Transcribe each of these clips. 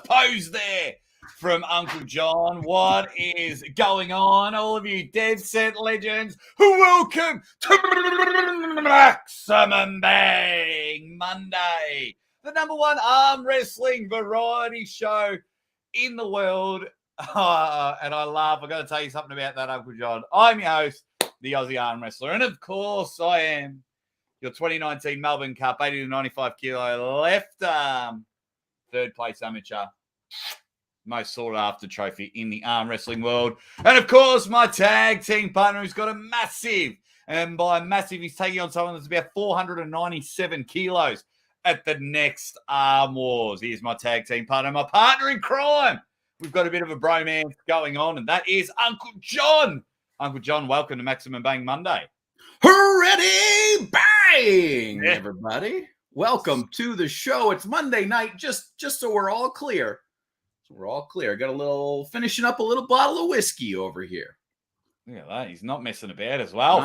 pose there from Uncle John. What is going on, all of you Dead Set legends? Welcome to Maximum Bang Monday, the #1 arm wrestling variety show in the world. And I laugh. I got to tell you something about that, Uncle John. I'm your host, the Aussie Arm Wrestler, and of course, I am your 2019 Melbourne Cup 80 to 95 kilo left arm, third place amateur, most sought after trophy in the arm wrestling world. And of course, my tag team partner who's got a massive, and by massive, he's taking on someone that's about 497 kilos at the next Arm Wars. Here's my tag team partner, my partner in crime. We've got a bit of a bromance going on, and that is Uncle John. Uncle John, welcome to Maximum Bang Monday. Ready, bang, everybody. Welcome to the show. It's Monday night, just so we're all clear. Got a little, finishing up a little bottle of whiskey over here. Look at that. He's not messing about as well.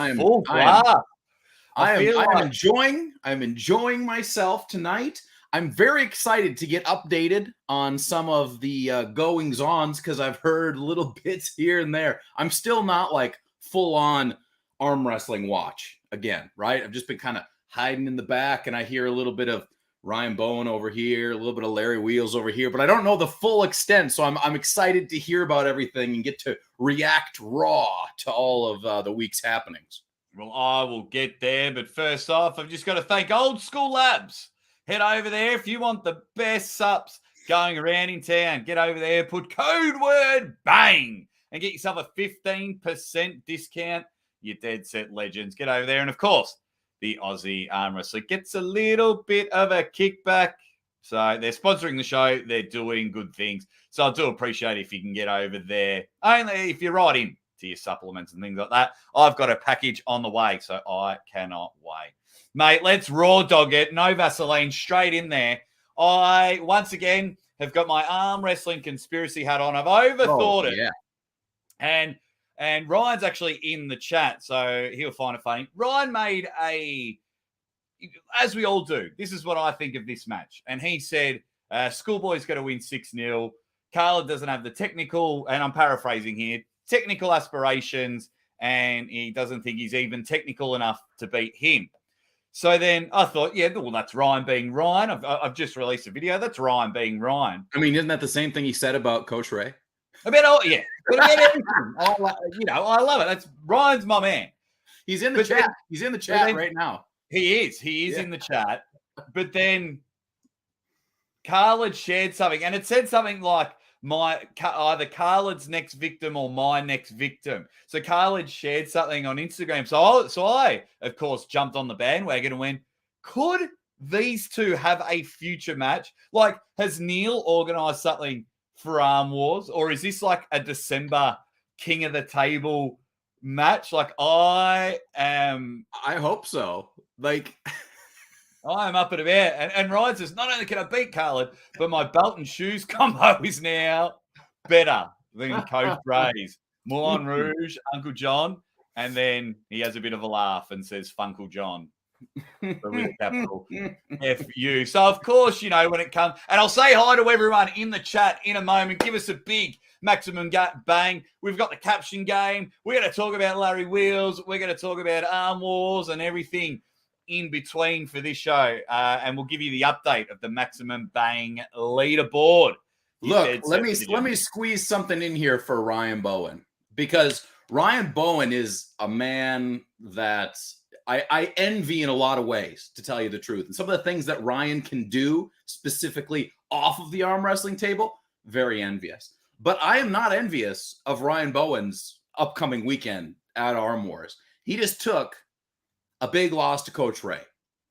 I'm enjoying myself tonight. I'm very excited to get updated on some of the goings-ons because I've heard little bits here and there. I'm still not like full-on arm wrestling watch again, right? I've just been kind of hiding in the back, and I hear a little bit of Ryan Bowen over here, a little bit of Larry Wheels over here, but I don't know the full extent, so I'm excited to hear about everything and get to react raw to all of the week's happenings. Well, I will get there, but first off, I've just got to thank Old School Labs. Head over there if you want the best sups going around in town. Get over there, put code word BANG, and get yourself a 15% discount. You Dead Set legends. Get over there, and of course, the Aussie Arm Wrestler gets a little bit of a kickback. So they're sponsoring the show. They're doing good things. So I do appreciate if you can get over there. Only if you're right in to your supplements and things like that. I've got a package on the way, so I cannot wait. Mate, let's raw dog it. No Vaseline, straight in there. I, once again, have got my arm wrestling conspiracy hat on. I've overthought it. And Ryan's actually in the chat, so he'll find it funny. Ryan made as we all do, this is what I think of this match. And he said, Schoolboy's going to win 6-0. Khaled doesn't have the technical, and I'm paraphrasing here, technical aspirations, and he doesn't think he's even technical enough to beat him. So then I thought, yeah, well, that's Ryan being Ryan. I've just released a video. That's Ryan being Ryan. I mean, isn't that the same thing he said about Coach Ray? Yeah. But about everything. I love it. That's Ryan's my man. He's in the chat. He's in the chat right now. He is in the chat. But then Khaled shared something, and it said something like, either Khaled's next victim or my next victim. So Khaled shared something on Instagram. So I, of course, jumped on the bandwagon and went, could these two have a future match? Like, has Neil organized something for Arm Wars? Or is this like a December King of the Table match? Like, I hope so. Like... I'm up and about. And Ryan says, not only can I beat Khaled, but my belt and shoes combo is now better than Coach Ray's. Moulin Rouge, Uncle John. And then he has a bit of a laugh and says, Funkle John. But with a capital F-U. So, of course, when it comes. And I'll say hi to everyone in the chat in a moment. Give us a big Maximum Bang. We've got the Caption game. We're going to talk about Larry Wheels. We're going to talk about Arm Wars and everything in between for this show, and we'll give you the update of the Maximum Bang leaderboard. Look, let me squeeze something in here for Ryan Bowen, because Ryan Bowen is a man that I envy in a lot of ways, to tell you the truth. And some of the things that Ryan can do specifically off of the arm wrestling table, very envious. But I am not envious of Ryan Bowen's upcoming weekend at Arm Wars. He just took a big loss to Coach Ray,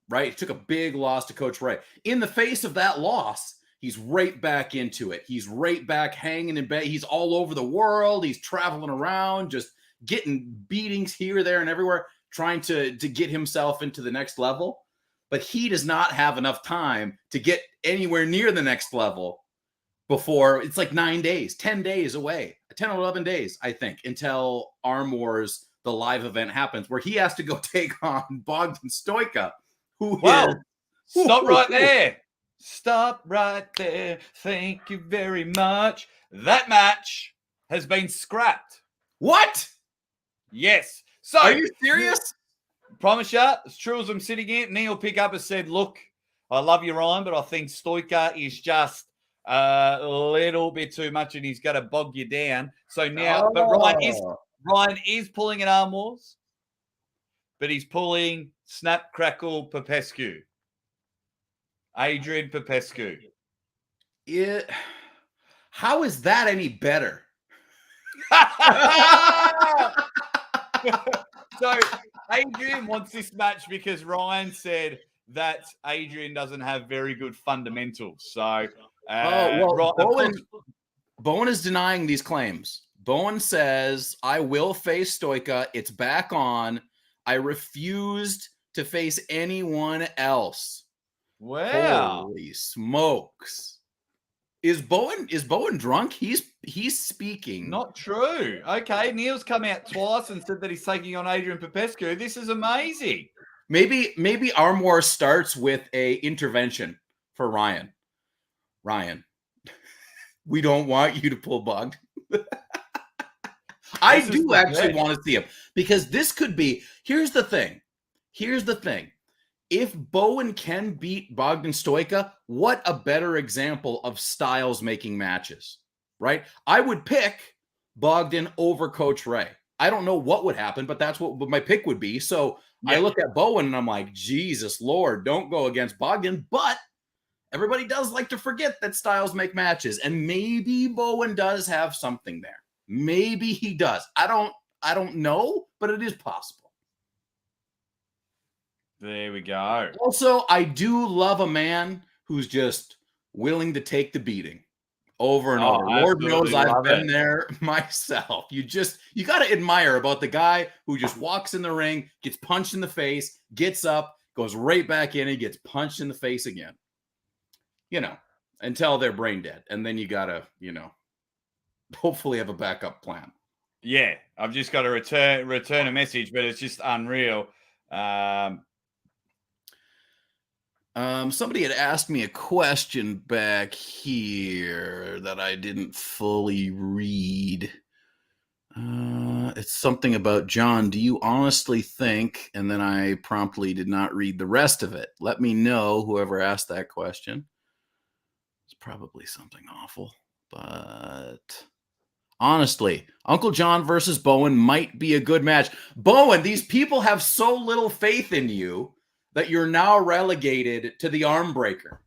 right? He took a big loss to Coach Ray. In the face of that loss, he's right back into it. He's right back hanging in bed. He's all over the world. He's traveling around, just getting beatings here, there, and everywhere, trying to get himself into the next level. But he does not have enough time to get anywhere near the next level before it's like 9 days, 10 days away, 10 or 11 days, I think, until Arm Wars, the live event, happens, where he has to go take on Bogdan Stoika, Stop right there. Stop right there. Thank you very much. That match has been scrapped. What? Yes. So, are you serious? Promise you, as true as I'm sitting here, Neil Pickup has said, look, I love you, Ryan, but I think Stoica is just a little bit too much and he's going to bog you down. So now, but Ryan is pulling an arm wars, but he's pulling Snap, Crackle, Popescu. Adrian Popescu. How is that any better? So Adrian wants this match because Ryan said that Adrian doesn't have very good fundamentals. So, Bowen is denying these claims. Bowen says, I will face Stoica. It's back on. I refused to face anyone else. Wow. Holy smokes. Is Bowen drunk? He's speaking. Not true. Okay, Neil's come out twice and said that he's taking on Adrian Popescu. This is amazing. Maybe Arm War starts with a intervention for Ryan. Ryan, we don't want you to pull Bogdan. I do actually want to see him because this could be. Here's the thing. If Bowen can beat Bogdan Stoica, what a better example of styles making matches, right? I would pick Bogdan over Coach Ray. I don't know what would happen, but that's what my pick would be. So I look at Bowen and I'm like, Jesus Lord, don't go against Bogdan. But everybody does like to forget that styles make matches. And maybe Bowen does have something there. Maybe he does. I don't know, but it is possible. There we go. Also, I do love a man who's just willing to take the beating over and over. Lord knows I've been there myself. You got to admire about the guy who just walks in the ring, gets punched in the face, gets up, goes right back in and gets punched in the face again. Until they're brain dead. And then you got to, hopefully have a backup plan. Yeah, I've just got to return a message, but it's just unreal. Somebody had asked me a question back here that I didn't fully read. It's something about John. Do you honestly think? And then I promptly did not read the rest of it. Let me know, whoever asked that question. It's probably something awful, but honestly, Uncle John versus Bowen might be a good match. Bowen, these people have so little faith in you that you're now relegated to the arm breaker.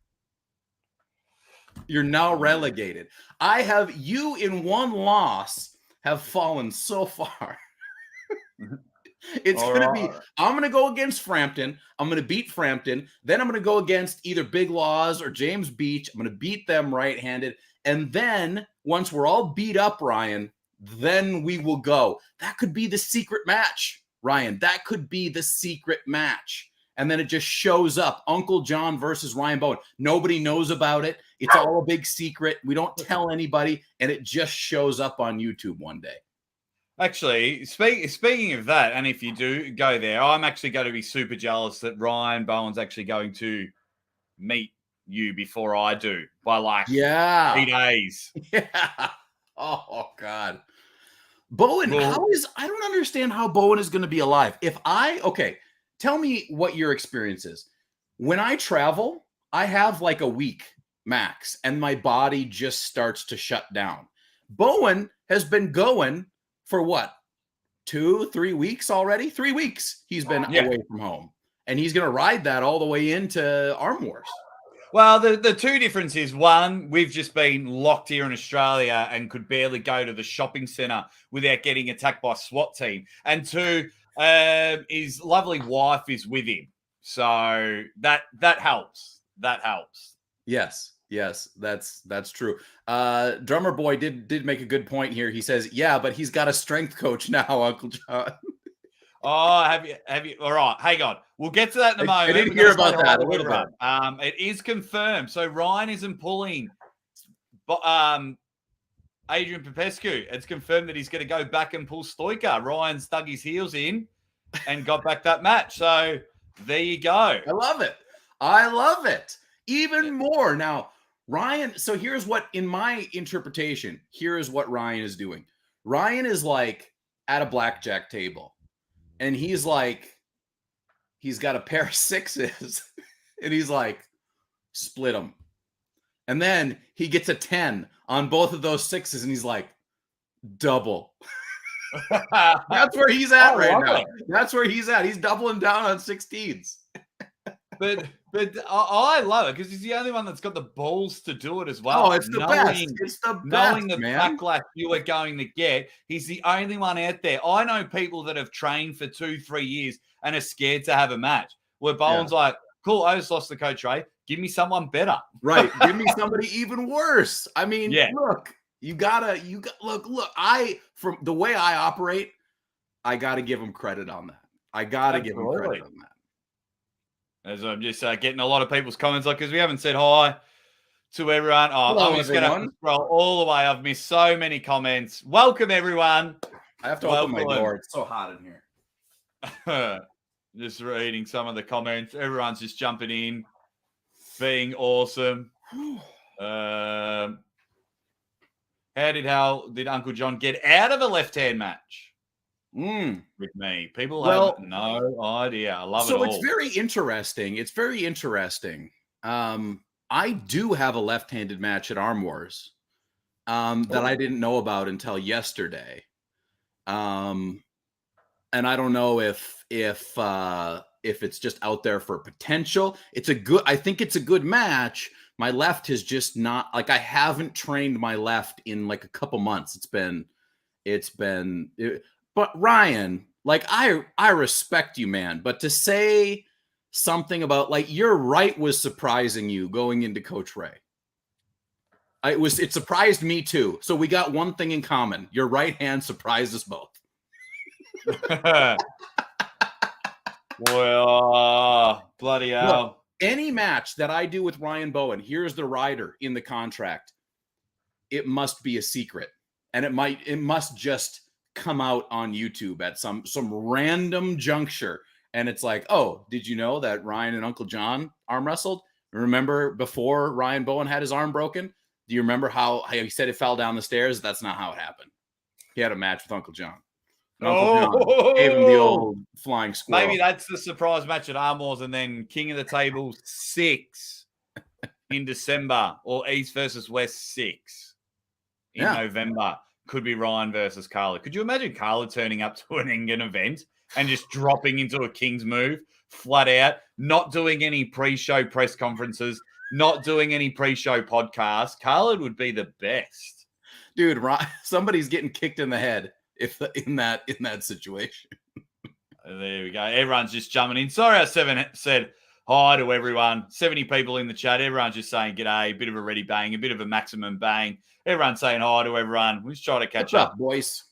You're now relegated. I have you in one loss have fallen so far. It's going to be, I'm going to go against Frampton. I'm going to beat Frampton. Then I'm going to go against either Big Laws or James Beach. I'm going to beat them right-handed. And then once we're all beat up, Ryan, then we will go. That could be the secret match, Ryan. That could be the secret match. And then it just shows up. Uncle John versus Ryan Bowen. Nobody knows about it. It's all a big secret. We don't tell anybody. And it just shows up on YouTube one day. Actually, speaking of that, and if you do go there, I'm actually going to be super jealous that Ryan Bowen's actually going to meet you before I do by 3 days. Yeah. Oh, God. Bowen, I don't understand how Bowen is going to be alive. Tell me what your experience is. When I travel, I have like a week max, and my body just starts to shut down. Bowen has been going for what? 2-3 weeks already? 3 weeks he's been away from home. And he's going to ride that all the way into Arm Wars. Well, the two differences. One, we've just been locked here in Australia and could barely go to the shopping centre without getting attacked by a SWAT team. And two, his lovely wife is with him. So that helps. That helps. Yes, that's true. Drummer Boy did make a good point here. He says, yeah, but he's got a strength coach now, Uncle John. Oh, have you? All right, hang on. We'll get to that in a moment. I didn't hear about that a little bit. It is confirmed. So Ryan isn't pulling Adrian Popescu. It's confirmed that he's going to go back and pull Stoica. Ryan's dug his heels in and got back that match. So there you go. I love it. Even more. Now, Ryan, so here's what, in my interpretation, here is what Ryan is doing. Ryan is like at a blackjack table, and he's like, he's got a pair of sixes, and he's like, split them. And then he gets a 10 on both of those sixes, and he's like, double. That's where he's at right now. That's where he's at. He's doubling down on 16s. But I love it because he's the only one that's got the balls to do it as well. Oh, it's the best. It's the best, knowing the man. backlash you are going to get, he's the only one out there. I know people that have trained for 2-3 years and are scared to have a match. Where Bowen's like, cool, I just lost the coach, Ray. Give me someone better. Right. Give me somebody even worse. I mean, look, look, from the way I operate, I got to give him credit on that. I got to give him credit on that. As I'm just getting a lot of people's comments, like, because we haven't said hi to everyone. Hello, I'm just going to scroll all the way. I've missed so many comments. Welcome, everyone. I have to open my door. It's so hot in here. Just reading some of the comments. Everyone's just jumping in, being awesome. How did Uncle John get out of a left-hand match? With me. People have no idea. I love it all. So it's very interesting. It's very interesting. I do have a left-handed match at Arm Wars that I didn't know about until yesterday. And I don't know if it's just out there for potential. I think it's a good match. My left has just not, like, I haven't trained my left in like a couple months. But Ryan, like, I respect you, man. But to say something about, like, your right was surprising you going into Coach Ray. It surprised me too. So we got one thing in common. Your right hand surprised us both. Well, bloody hell. Look, any match that I do with Ryan Bowen, here's the rider in the contract. It must be a secret. And it must just come out on YouTube at some random juncture, and it's like, oh, did you know that Ryan and Uncle John arm wrestled? Remember before Ryan Bowen had his arm broken? Do you remember how he said it fell down the stairs? That's not how it happened. He had a match with Uncle John. Uncle John gave him the old flying squirrel. Maybe that's the surprise match at Arm Wars, and then King of the Table 6 in December, or East versus West 6 in November. Could be Ryan versus Khaled. Could you imagine Khaled turning up to an Engen event and just dropping into a King's move flat out, not doing any pre-show press conferences, not doing any pre-show podcasts? Khaled would be the best. Dude, somebody's getting kicked in the head in that situation. There we go. Everyone's just jumping in. Sorry, I said hi to everyone. 70 people in the chat. Everyone's just saying g'day, a bit of a ready bang, a bit of a maximum bang. Everyone's saying hi to everyone. We're just trying to catch up, boys.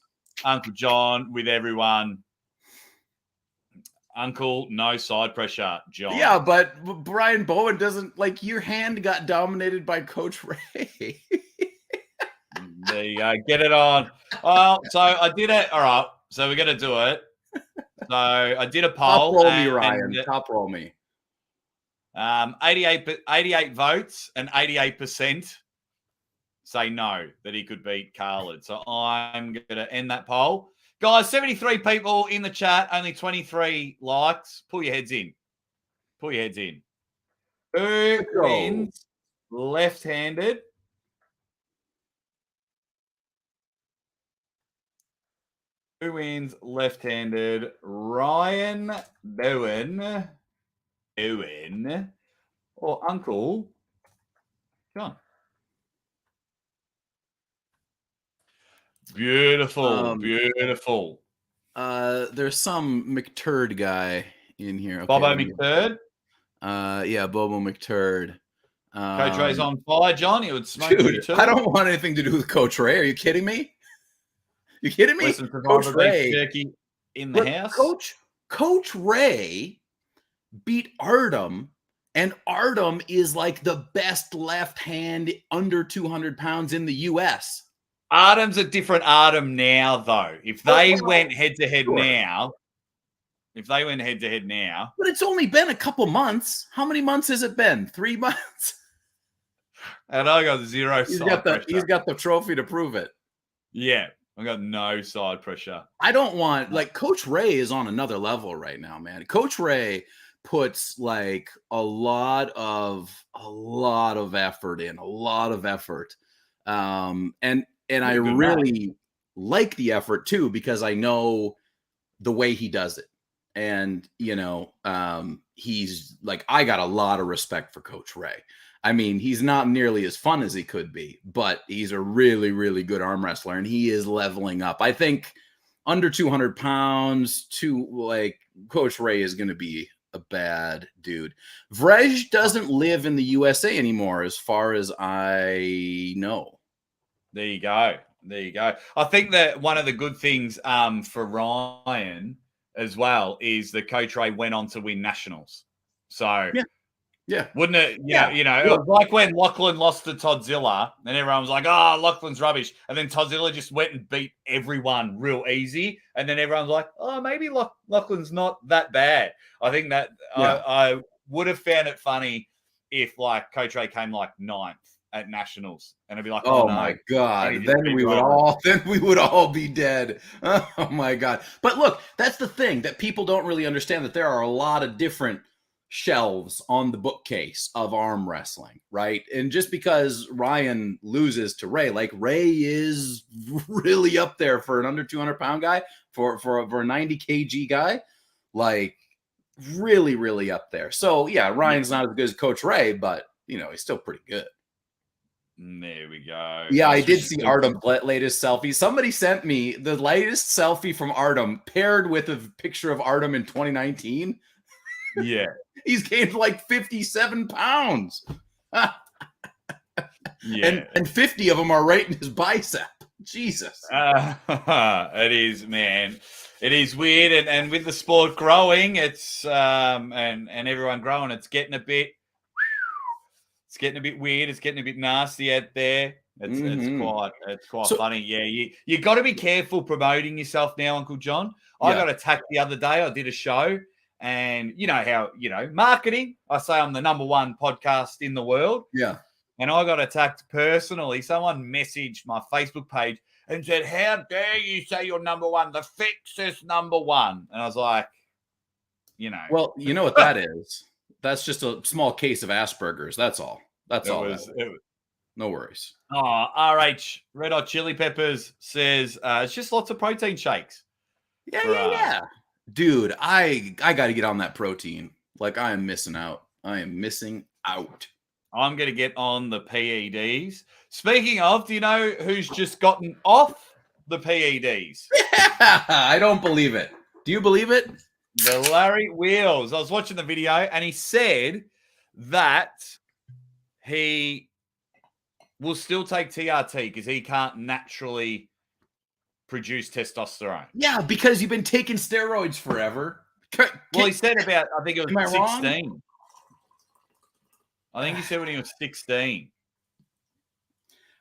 Uncle John with everyone. Uncle, no side pressure, John. Yeah, but Brian Bowen doesn't, like, your hand got dominated by Coach Ray. There you go. Get it on. Well, so I did it. All right. So we're going to do it. So I did a poll. Top roll me, Ryan. Top roll me. 88 votes and 88% say no, that he could beat Khaled. So I'm going to end that poll. Guys, 73 people in the chat, only 23 likes. Pull your heads in. Pull your heads in. Who wins left-handed? Who wins left-handed? Ryan Bowen or Uncle John? Beautiful, beautiful. There's some McTurd guy in here. Okay, Bobo McTurd? Yeah, Bobo McTurd. Coach Ray's on fire, John. He would smoke dude, you too. I don't want anything to do with Coach Ray. Are you kidding me? You kidding me? Listen, Coach Ray jerky in the house. Coach Ray beat Artem, and Artem is like the best left hand under 200 pounds in the U.S. Artem's a different Artem now, though. If they went head to head now, If they went head to head now, but it's only been a couple months. How many months has it been? 3 months. And I got zero side pressure. He's got the trophy to prove it. Yeah, I got no side pressure. I don't want, like, Coach Ray is on another level right now, man. Coach Ray puts like a lot of effort in, and I really like the effort too, because I know the way he does it. And, you know, he's like, I got a lot of respect for Coach Ray. I mean, he's not nearly as fun as he could be, but he's a really, really good arm wrestler, and he is leveling up. I think under 200 pounds to like Coach Ray is going to be a bad dude. Vrej doesn't live in the USA anymore, as far as I know. There you go. There you go. I think that one of the good things for Ryan as well is that Coach Ray went on to win nationals. So yeah, wouldn't it? Yeah, you know, it was like when Lachlan lost to Todzilla, and everyone was like, "Oh, Lachlan's rubbish," and then Todzilla just went and beat everyone real easy, and then everyone's like, "Oh, maybe Lachlan's not that bad." I think that I would have found it funny if like Coach Ray came like 9th at nationals, and it'd be like, "Oh, no, my god!" Then we would all be dead. Oh my god! But look, that's the thing that people don't really understand, that there are a lot of different shelves on the bookcase of arm wrestling, right? And just because Ryan loses to Ray, like Ray is really up there for an under 200 pound guy, for a 90 kg guy, like really, really up there. So yeah, Ryan's not as good as Coach Ray, but you know, he's still pretty good. There we go. Yeah, I did see Artem's latest selfie. Somebody sent me the latest selfie from Artem paired with a picture of Artem in 2019. Yeah. He's gained like 57 pounds. Yeah. And 50 of them are right in his bicep. Jesus. It is, man. It is weird. And with the sport growing, it's and everyone growing, it's getting a bit weird. It's getting a bit nasty out there. It's quite funny. Yeah, you got to be careful promoting yourself now, Uncle John. I got attacked the other day. I did a show. And you know how, marketing, I say I'm the #1 podcast in the world. Yeah. And I got attacked personally. Someone messaged my Facebook page and said, "How dare you say you're #1? The fix is #1." And I was like, Well, you know what that is? That's just a small case of Asperger's. That's all. That's all. No worries. Oh, RH, Red Hot Chili Peppers says, it's just lots of protein shakes. Yeah. Dude, I got to get on that protein. Like, I am missing out. I'm going to get on the PEDs. Speaking of, do you know who's just gotten off the PEDs? Yeah, I don't believe it. Do you believe it? The Larry Wheels. I was watching the video, and he said that he will still take TRT because he can't naturally produce testosterone. Yeah, because you've been taking steroids forever. Well, he said about, I think it was 16. Wrong? I think he said when he was 16.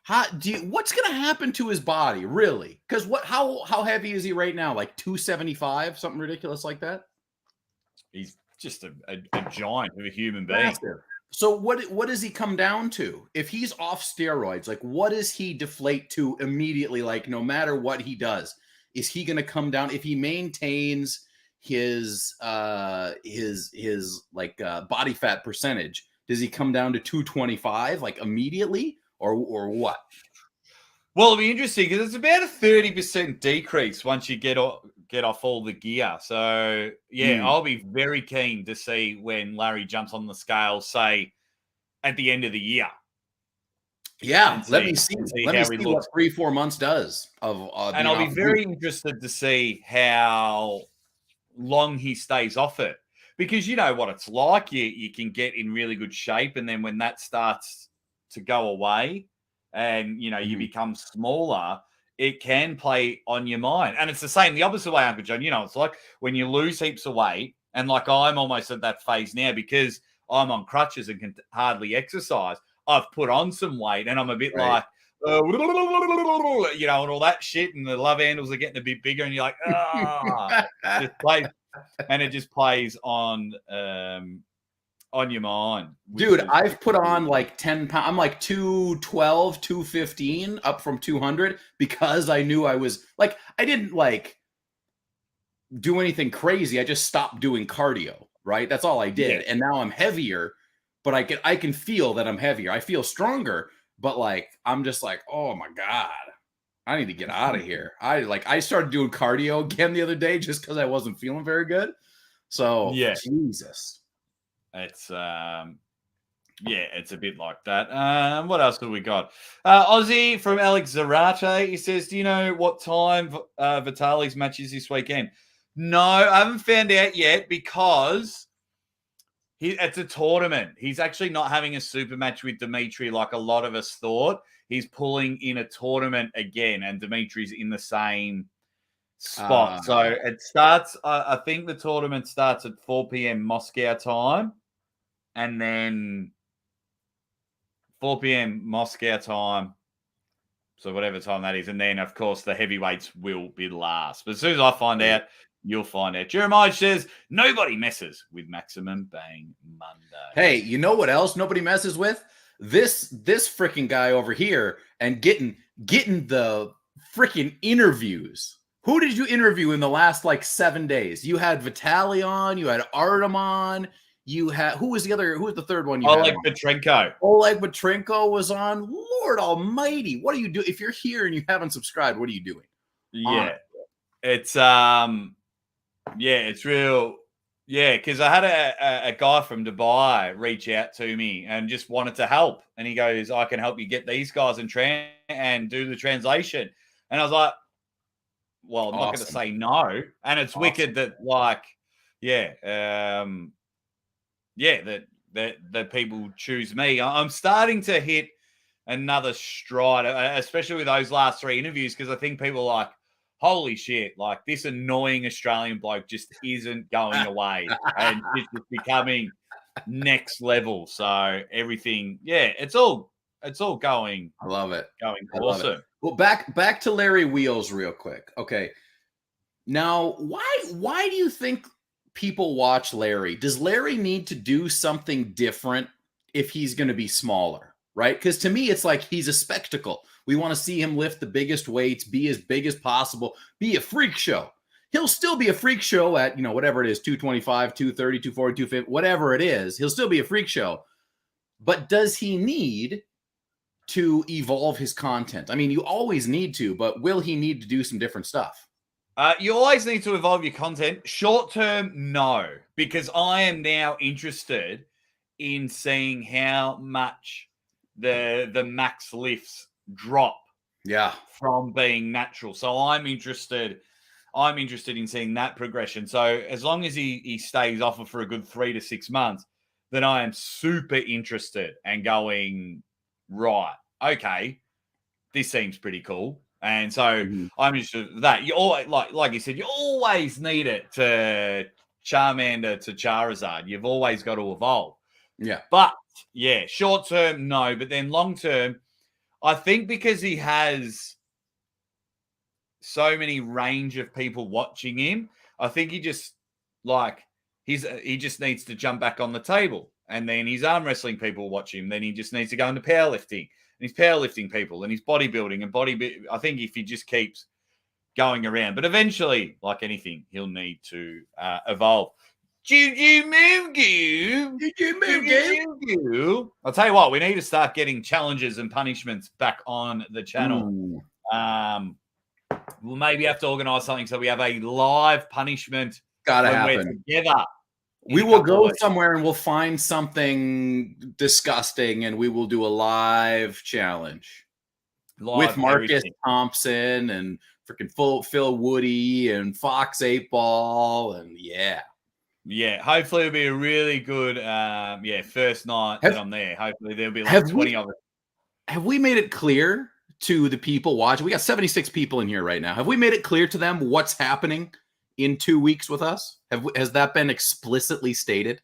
What's going to happen to his body, really? Because how heavy is he right now? Like 275, something ridiculous like that? He's just a giant of a human being. Massive. So what does he come down to? If he's off steroids, like what does he deflate to immediately? Like no matter what he does, is he going to come down if he maintains his body fat percentage? Does he come down to 225 like immediately or what? Well, it'll be interesting because it's about a 30% decrease once you get off all the gear. So, I'll be very keen to see when Larry jumps on the scale, say, at the end of the year. Yeah, let me see what 3-4 months does. And I'll be very interested to see how long he stays off it. Because you know what it's like. You can get in really good shape, and then when that starts to go away and, you become smaller, it can play on your mind. And it's the same the opposite way, Uncle John. It's like when you lose heaps of weight, and like I'm almost at that phase now because I'm on crutches and can hardly exercise. I've put on some weight and I'm a bit like, and all that shit, and the love handles are getting a bit bigger, and you're like, just and it just plays on your mind. Dude, I've put on like 10 pounds. I'm like 212, 215 up from 200 because I knew I was like, I didn't like do anything crazy. I just stopped doing cardio, right? That's all I did. Yeah. And now I'm heavier, but I can feel that I'm heavier. I feel stronger, but like, I'm just like, oh my God, I need to get out of here. I started doing cardio again the other day just because I wasn't feeling very good. So yeah, Jesus. it's it's a bit like that. What else have we got? Aussie from Alex Zarate. He says, "Do you know what time Vitali's match is this weekend?" No, I haven't found out yet because it's a tournament. He's actually not having a super match with Dimitri like a lot of us thought. He's pulling in a tournament again, and Dimitri's in the same spot. So it starts, I think the tournament starts at 4 p.m. Moscow time, and then 4 p.m. Moscow time. So whatever time that is. And then, of course, the heavyweights will be last. But as soon as I find out, you'll find out. Jeremiah says, nobody messes with Maximum Bang Monday. Hey, you know what else nobody messes with? This freaking guy over here and getting the freaking interviews. Who did you interview in the last like 7 days? You had Vitaly on, you had Artem on, you had who was the third one you had? Oleg Petrenko. Oleg Petrenko was on. Lord almighty. What do you do? If you're here and you haven't subscribed, what are you doing? Yeah. It's it's real. Yeah, because I had a guy from Dubai reach out to me and just wanted to help. And he goes, I can help you get these guys and do the translation. And I was like, well, I'm not going to say no. And it's wicked that that people choose me. I'm starting to hit another stride, especially with those last 3 interviews, because I think people are like, holy shit, like this annoying Australian bloke just isn't going away and it's just becoming next level. So everything, it's all going. I love it. Going awesome. Well, back to Larry Wheels real quick. Okay. Now, why do you think people watch Larry? Does Larry need to do something different if he's going to be smaller? Right? Because to me, it's like he's a spectacle. We want to see him lift the biggest weights, be as big as possible, be a freak show. He'll still be a freak show at, whatever it is, 225, 230, 240, 250, whatever it is. He'll still be a freak show. But does he need to evolve his content? I mean, you always need to, but will he need to do some different stuff? You always need to evolve your content. Short term, no, because I am now interested in seeing how much the max lifts drop from being natural. So I'm interested in seeing that progression. So as long as he stays off it for a good 3 to 6 months, then I am super interested and going, right, okay, this seems pretty cool. And so I'm interested in that. You always, like you said, you always need it to Charmander to Charizard. You've always got to evolve. Yeah. But short term, no. But then long term, I think because he has so many range of people watching him, I think he just needs to jump back on the table. And then his arm wrestling people watch him. Then he just needs to go into powerlifting. And he's powerlifting people and he's bodybuilding and I think if he just keeps going around, but eventually, like anything, he'll need to evolve. Juju Moongu. I'll tell you what, we need to start getting challenges and punishments back on the channel. We'll maybe have to organize something so we have a live punishment. Gotta happen. We're together. We will go somewhere and we'll find something disgusting and we will do a live challenge with Marcus Thompson and freaking Phil Woody and Fox 8 Ball and hopefully it'll be a really good first night that I'm there. Hopefully there'll be like 20 of it. Have we made it clear to the people watching? We got 76 people in here right now. Have we made it clear to them what's happening in 2 weeks with us? Has that been explicitly stated?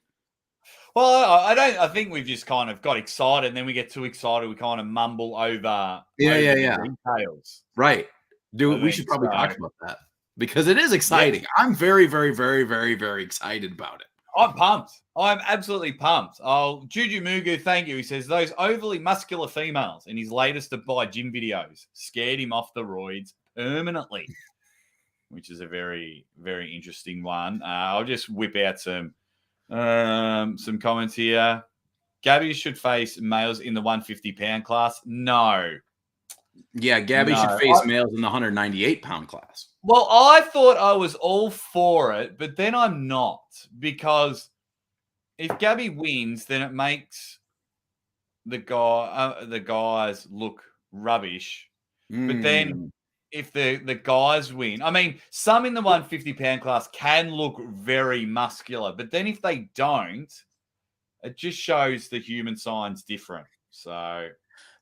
Well, I think we've just kind of got excited, and then we get too excited, we kind of mumble over the details. Right. We should probably talk about that. because it is exciting. Yeah. I'm very, very, very, very, very excited about it. I'm pumped. I'm absolutely pumped. Oh, Juju Mugu, thank you. He says those overly muscular females in his latest to buy gym videos scared him off the roids permanently, which is a very, very interesting one. I'll just whip out some comments here. Gabby should face males in the 150-pound class. No. Yeah, Gabby should face males in the 198-pound class. Well, I thought I was all for it, but then I'm not, because if Gabby wins, then it makes the guys look rubbish. But then if the guys win, I mean, some in the 150-pound class can look very muscular, but then if they don't, it just shows the human sign's different. So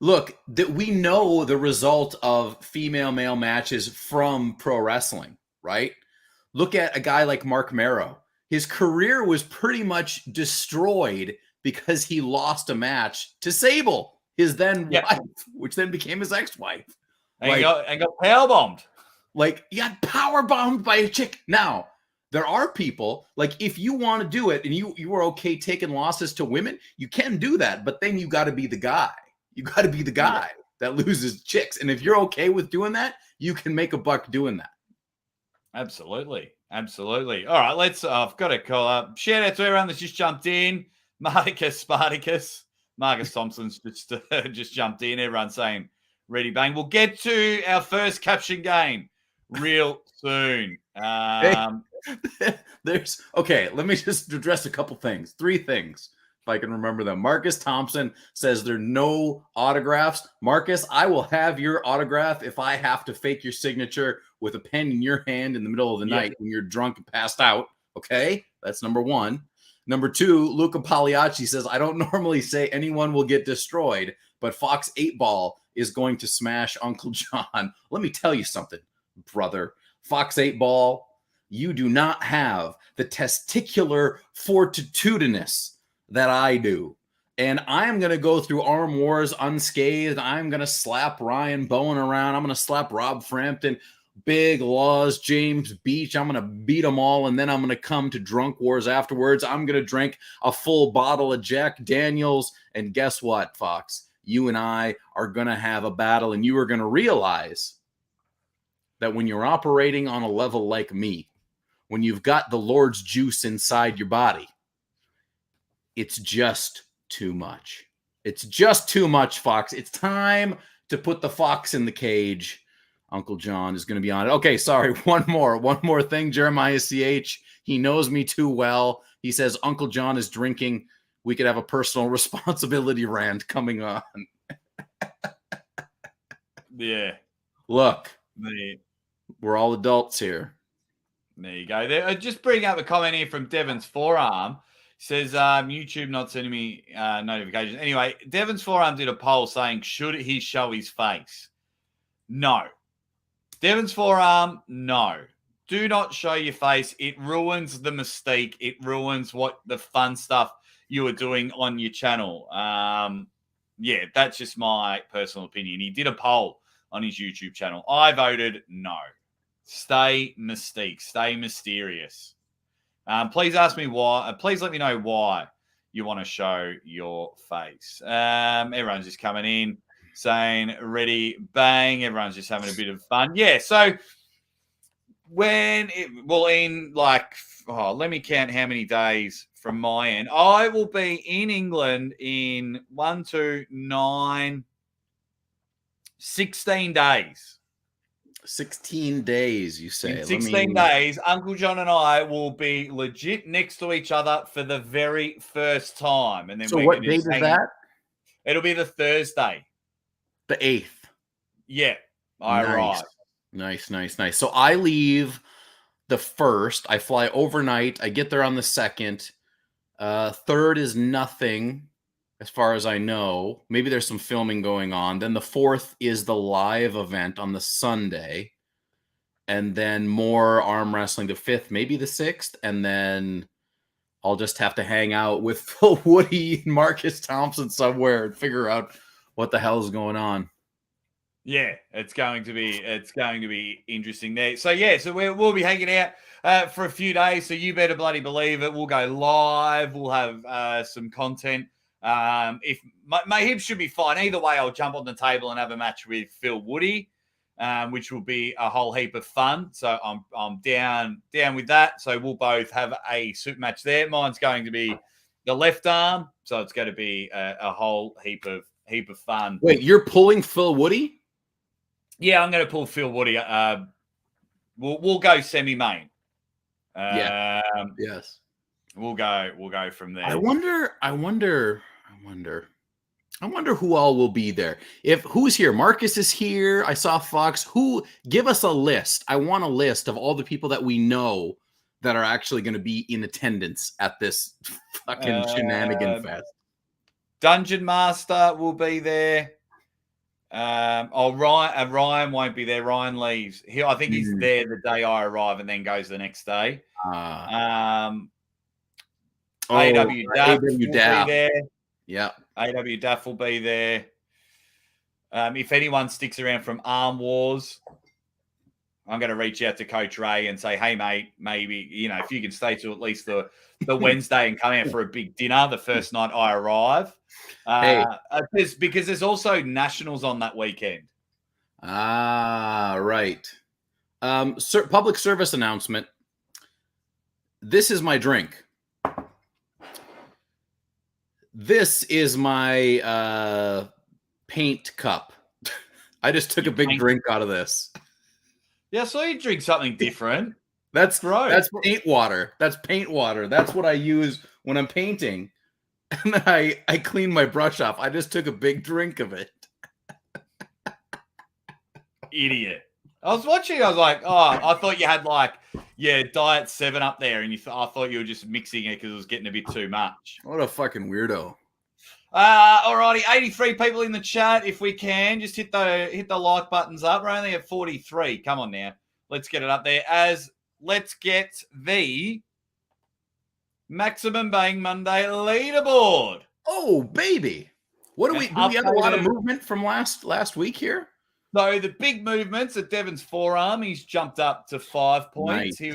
look, that we know the result of female-male matches from pro wrestling, right? Look at a guy like Mark Marrow. His career was pretty much destroyed because he lost a match to Sable, his then wife, which then became his ex-wife. And got powerbombed. Like, he got powerbombed by a chick. Now, there are people, like, if you want to do it and you are okay taking losses to women, you can do that, but then you got to be the guy. You got to be the guy that loses chicks. And if you're okay with doing that, you can make a buck doing that. Absolutely. Absolutely. All right, I've got to call up. Shout out to everyone that's just jumped in. Spartacus. Marcus Thompson's just jumped in. Everyone's saying, ready, bang. We'll get to our first caption game real soon. Okay, let me just address a couple things. 3 things. I can remember them. Marcus Thompson says there are no autographs. Marcus, I will have your autograph if I have to fake your signature with a pen in your hand in the middle of the night when you're drunk and passed out. Okay, that's number 1. Number 2, Luca Pagliacci says, I don't normally say anyone will get destroyed, but Fox 8-Ball is going to smash Uncle John. Let me tell you something, brother. Fox 8-Ball, you do not have the testicular fortitudinous that I do. And I'm going to go through Arm Wars unscathed. I'm going to slap Ryan Bowen around. I'm going to slap Rob Frampton, Big Laws, James Beach. I'm going to beat them all. And then I'm going to come to Drunk Wars afterwards. I'm going to drink a full bottle of Jack Daniels. And guess what, Fox? You and I are going to have a battle. And you are going to realize that when you're operating on a level like me, when you've got the Lord's juice inside your body, it's just too much. It's just too much, Fox. It's time to put the fox in the cage. Uncle John is going to be on it. Okay, sorry. One more thing. Jeremiah CH. He knows me too well. He says Uncle John is drinking. We could have a personal responsibility rant coming on. Yeah. Look, we're all adults here. There you go. Just bring up a comment here from Devon's Forearm. Says YouTube not sending me notifications. Anyway, Devon's Forearm did a poll saying, should he show his face? No. Devon's Forearm, no. Do not show your face. It ruins the mystique. It ruins what the fun stuff you are doing on your channel. Yeah, that's just my personal opinion. He did a poll on his YouTube channel. I voted no. Stay mystique. Stay mysterious. Please ask me why. Please let me know why you want to show your face. Everyone's just coming in saying, ready, bang. Everyone's just having a bit of fun. Yeah, so let me count how many days from my end. I will be in England in 16 days. 16 days, you say. In 16 days, Uncle John and I will be legit next to each other for the very first time. And then so what date is that? It'll be the Thursday. The 8th. Yeah. I arrive. Nice. So I leave the 1st. I fly overnight. I get there on the 2nd. 3rd is nothing as far as I know. Maybe there's some filming going on. Then the 4th is the live event on the Sunday. And then more arm wrestling the 5th, maybe the 6th. And then I'll just have to hang out with Phil Woody and Marcus Thompson somewhere and figure out what the hell is going on. Yeah, it's going to be interesting there. So yeah, so we'll be hanging out for a few days. So you better bloody believe it. We'll go live. We'll have some content. If my hips should be fine. Either way, I'll jump on the table and have a match with Phil Woody, which will be a whole heap of fun. So I'm down with that. So we'll both have a super match there. Mine's going to be the left arm, so it's going to be a whole heap of fun. Wait, you're pulling Phil Woody? Yeah, I'm going to pull Phil Woody. We'll go semi-main. Yes. We'll go from there. I wonder who all will be there. Who's here? Marcus is here. I saw Fox. Give us a list. I want a list of all the people that we know that are actually going to be in attendance at this fucking shenanigan fest. Dungeon Master will be there. Ryan won't be there. Ryan leaves. I think he's there the day I arrive and then goes the next day. AW Duff will be there. Yeah. AW Duff will be there. If anyone sticks around from Arm Wars, I'm going to reach out to Coach Ray and say, hey, mate, maybe, if you can stay to at least the Wednesday and come out for a big dinner the first night I arrive. Because there's also nationals on that weekend. Right. Public service announcement. This is my drink. This is my paint cup. I just took a big drink out of this. Yeah, so you drink something different. That's right. That's paint water. That's what I use when I'm painting. And then I clean my brush off. I just took a big drink of it. Idiot. I was watching. I was like, I thought you had Diet 7 up there, and I thought you were just mixing it because it was getting a bit too much. What a fucking weirdo. Alrighty, 83 people in the chat. If we can, just hit the like buttons up. We're only at 43. Come on now. Let's get it up there. Let's get the Maximum Bang Monday leaderboard. Oh, baby. What do we have a lot of movement from last week here? So the big movements at Devon's forearm, he's jumped up to 5 points. Nice. He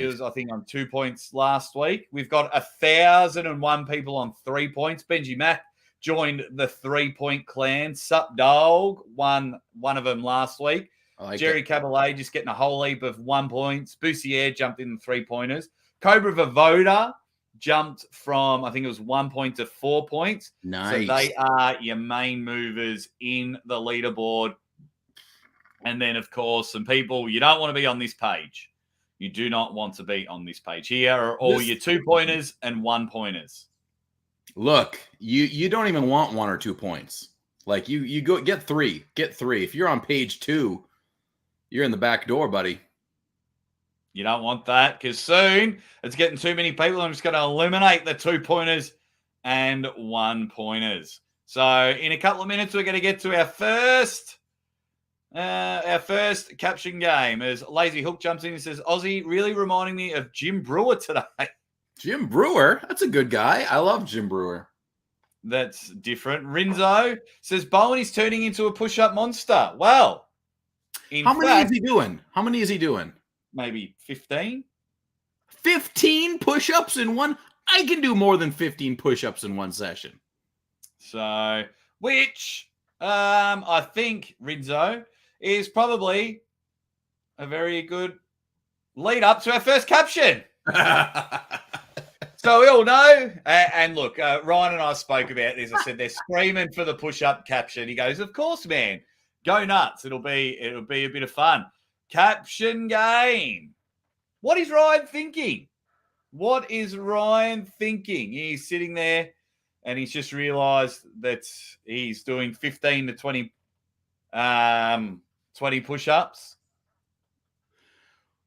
was, I think, on 2 points last week. We've got 1,001 people on 3 points. Benji Mack joined the 3-point clan. Sup Dog won one of them last week. Jerry Cabalet just getting a whole heap of 1 points. Boussier jumped in the 3-pointers. Cobra Vavoda jumped from, I think it was 1 point to 4 points. Nice. So they are your main movers in the leaderboard. And then, of course, some people, you don't want to be on this page. You do not want to be on this page. Here are all your 2-pointers and 1-pointers. Look, you don't even want 1 or 2 points. Like you go get 3. Get 3. If you're on page 2, you're in the back door, buddy. You don't want that because soon it's getting too many people. I'm just going to eliminate the 2-pointers and 1-pointers. So in a couple of minutes, we're going to get to our first caption game as Lazy Hook jumps in and says, Aussie really reminding me of Jim Brewer today. Jim Brewer? That's a good guy. I love Jim Brewer. That's different. Rinzo says Bowen is turning into a push-up monster. Well, How many is he doing? Maybe 15. 15 push-ups in one? I can do more than 15 push-ups in one session. So, which I think, Rinzo, is probably a very good lead up to our first caption. So we all know, and look, Ryan and I spoke about this. I said they're screaming for the push-up caption. He goes, "Of course, man, go nuts. It'll be a bit of fun." Caption game. What is Ryan thinking? He's sitting there, and he's just realised that he's doing 15 to 20 push-ups.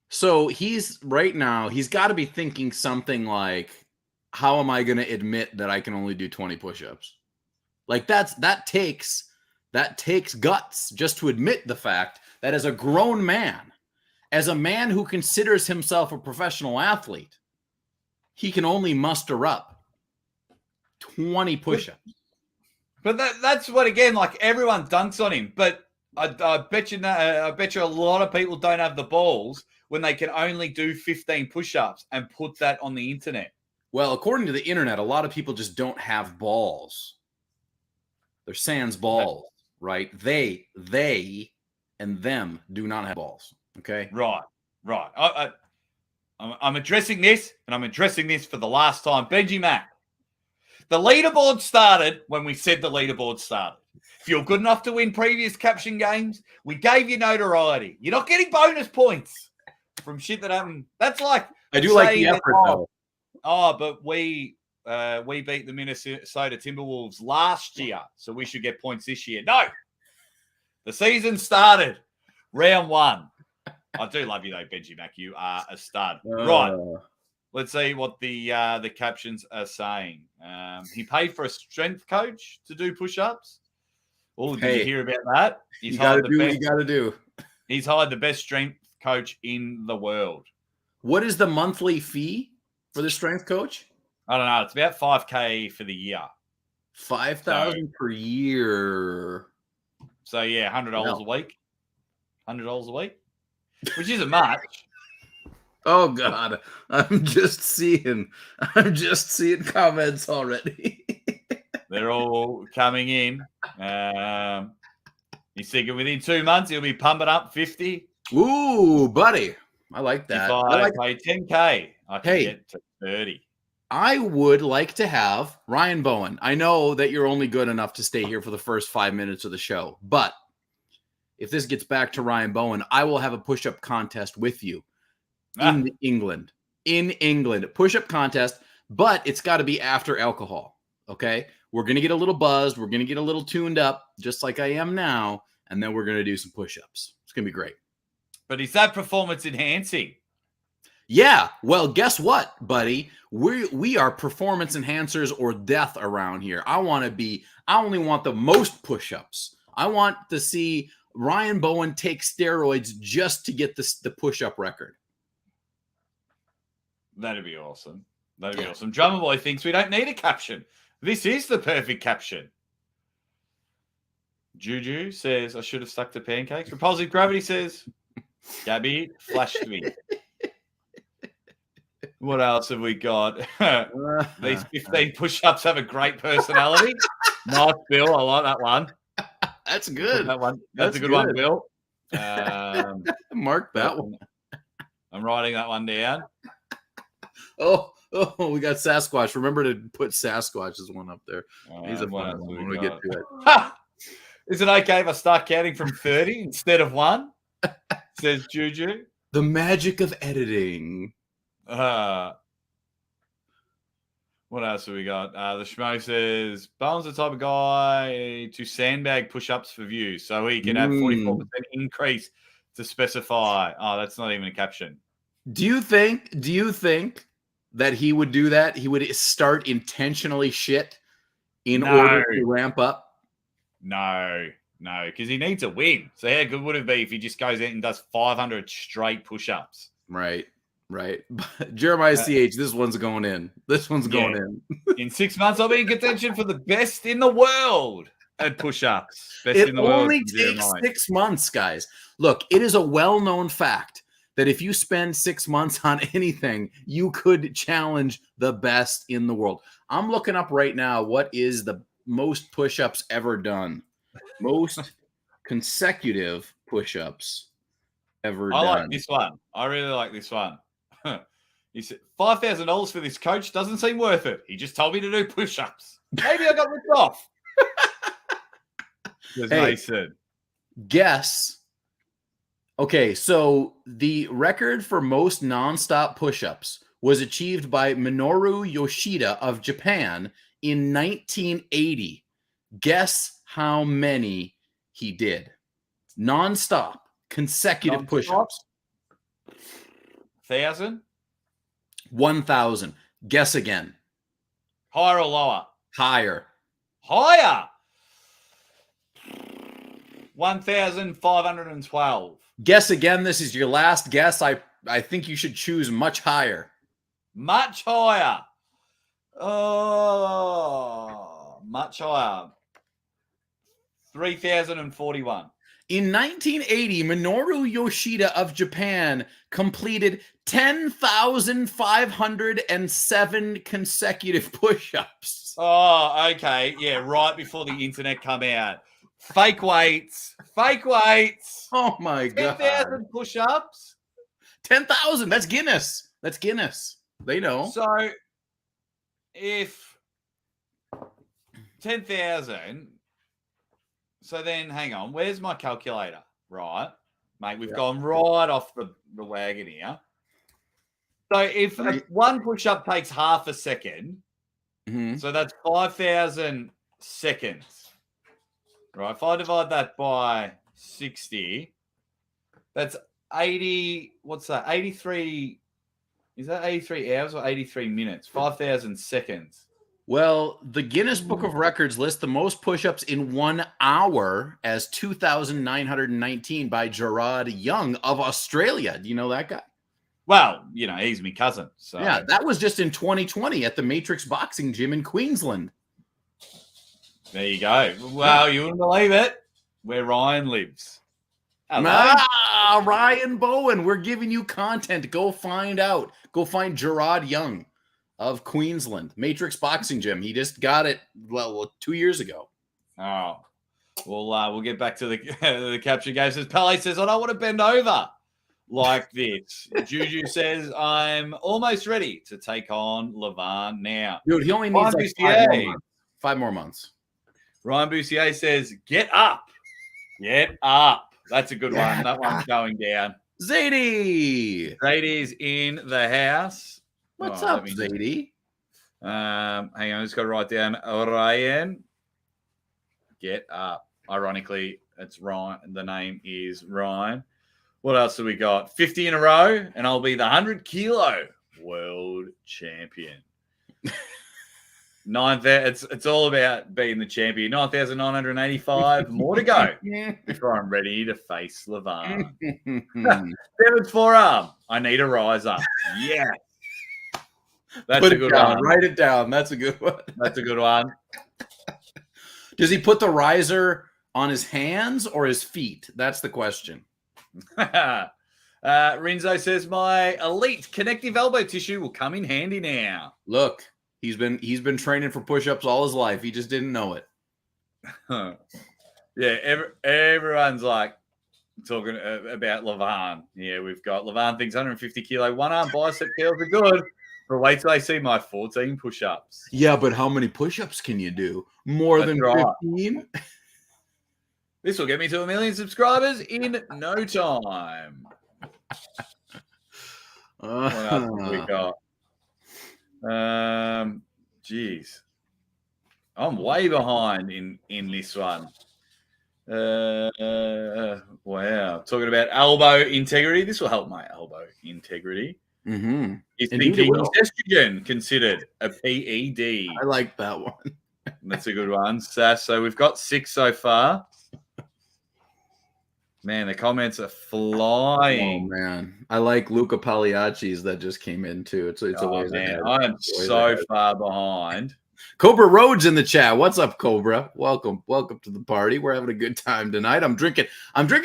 So he's got to be thinking something like, how am I going to admit that I can only do 20 push-ups? Like that takes guts just to admit the fact that as a grown man, as a man who considers himself a professional athlete, he can only muster up 20 push-ups. But that's what, again, like everyone dunks on him. But I bet you I bet you a lot of people don't have the balls when they can only do 15 push-ups and put that on the internet. Well, according to the internet, a lot of people just don't have balls. They're sans balls, right? They and them do not have balls. Okay. Right. I'm addressing this, and I'm addressing this for the last time. Benji Mac, the leaderboard started when we said the leaderboard started. If you're good enough to win previous Caption games, we gave you notoriety. You're not getting bonus points from shit that happened. That's like I do like the effort, though. But we beat the Minnesota Timberwolves last year, so we should get points this year. No, the season started round 1. I do love you though, Benji Mac. You are a stud. Right. Let's see what the captions are saying. He paid for a strength coach to do push-ups. Oh, did you hear about that? You got to do what you got to do. He's hired the best strength coach in the world. What is the monthly fee for the strength coach? I don't know. It's about $5,000 for the year. $5,000 per year. So yeah, $100 a week. $100 a week, which isn't much. Oh God, I'm just seeing comments already. They're all coming in. He's thinking within 2 months he'll be pumping up 50. Ooh, buddy, I like that. If I pay $10,000, I can get to 30. I would like to have Ryan Bowen. I know that you're only good enough to stay here for the first 5 minutes of the show, but if this gets back to Ryan Bowen, I will have a push-up contest with you in England. In England, push-up contest, but it's got to be after alcohol. Okay, we're gonna get a little buzzed. We're gonna get a little tuned up, just like I am now, and then we're gonna do some push-ups. It's gonna be great. But is that performance enhancing? Yeah. Well, guess what, buddy? We are performance enhancers or death around here. I only want the most push-ups. I want to see Ryan Bowen take steroids just to get the push-up record. That'd be awesome. That'd be awesome. Drummer Boy thinks we don't need a caption. This is the perfect caption. Juju says, I should have stuck to pancakes. Repulsive Gravity says, Gabby flashed me. What else have we got? These 15 push-ups have a great personality. Nice, Bill. I like that one. That's good. That one. That's a good one, Bill. Mark that one. I'm writing that one down. Oh, we got Sasquatch. Remember to put Sasquatch as one up there. He's a fun one when we get to it. Is it okay if I start counting from 30 instead of 1? Says Juju. The magic of editing. What else have we got? The Schmo says, Bowen's the type of guy to sandbag push-ups for views, so he can have 44% increase to specify. Oh, that's not even a caption. Do you think that he would do that? He would start intentionally shit in order to ramp up? No, because he needs a win. So how good would it be if he just goes out and does 500 straight push-ups? Right. Jeremiah CH, this one's going in. Going in. In 6 months, I'll be in contention for the best in the world at push-ups. It only takes 6 months, guys. Look, it is a well-known fact that if you spend 6 months on anything, you could challenge the best in the world. I'm looking up right now what is the most push-ups ever done. Most consecutive push-ups ever done. I like this one. I really like this one. He said, $5,000 for this coach doesn't seem worth it. He just told me to do push-ups. Maybe I got ripped off. Mason. Guess. Okay, so the record for most nonstop push-ups was achieved by Minoru Yoshida of Japan in 1980. Guess how many he did? Nonstop, consecutive push-ups. 1,000? 1,000. Guess again. Higher or lower? Higher. 1,512. Guess again. This is your last guess. I think you should choose much higher. Much higher. Oh, much higher. 3,041. In 1980, Minoru Yoshida of Japan completed 10,507 consecutive push-ups. Oh, okay. Yeah, right before the internet come out. Fake weights. Oh my God. 10,000 push-ups. 10,000. That's Guinness. They know. So if 10,000, so then hang on, where's my calculator? Right, mate, we've gone right off the wagon here. So if one push-up takes half a second, so that's 5,000 seconds. Right, if I divide that by 60, that's 80, what's that? 83, is that 83 hours or 83 minutes? 5,000 seconds. Well, the Guinness Book of Records lists the most push-ups in 1 hour as 2,919 by Gerard Young of Australia. Do you know that guy? Well, you know, he's my cousin. So yeah, that was just in 2020 at the Matrix Boxing Gym in Queensland. There you go. Well, you wouldn't believe it. Where Ryan lives. Ryan Bowen. We're giving you content. Go find out. Go find Gerard Young of Queensland. Matrix Boxing Gym. He just got it, 2 years ago. Oh. Well, we'll get back to the caption game. Says Pele says, I don't want to bend over like this. Juju says, I'm almost ready to take on Levan now. Dude, he only needs like 5 more months. Ryan Boussier says, get up. Get up. That's a good one. That one's going down. Zadie. Zadie's in the house. What's up, Zadie? Hang on, I just got to write down Ryan. Get up. Ironically, it's Ryan. The name is Ryan. What else have we got? 50 in a row, and I'll be the 100-kilo world champion. It's all about being the champion. 9,985 more to go before I'm ready to face Levan. Seven's forearm. I need a riser. Yeah. That's a good one. Write it down. That's a good one. That's a good one. Does he put the riser on his hands or his feet? That's the question. Rinzo says my elite connective elbow tissue will come in handy now. Look. He's been training for push-ups all his life. He just didn't know it. Yeah, everyone's like talking about Levan. Yeah, we've got Levan thinks 150 kilo one arm bicep curls are good, but wait till they see my 14 push-ups. Yeah, but how many push-ups can you do? More than 15? This will get me to 1 million subscribers in no time. What else have we got? Geez, I'm way behind in this one. Wow, talking about elbow integrity. This will help my elbow integrity. Mm-hmm. Is thinking estrogen considered a PED? I like that one. That's a good one, Sass. So we've got 6 so far. Man, the comments are flying. Oh, man. I like Luca Pagliacci's that just came in, too. It's a ways ahead. I am so far behind. Cobra Rhodes in the chat. What's up, Cobra? Welcome to the party. We're having a good time tonight. I'm drinking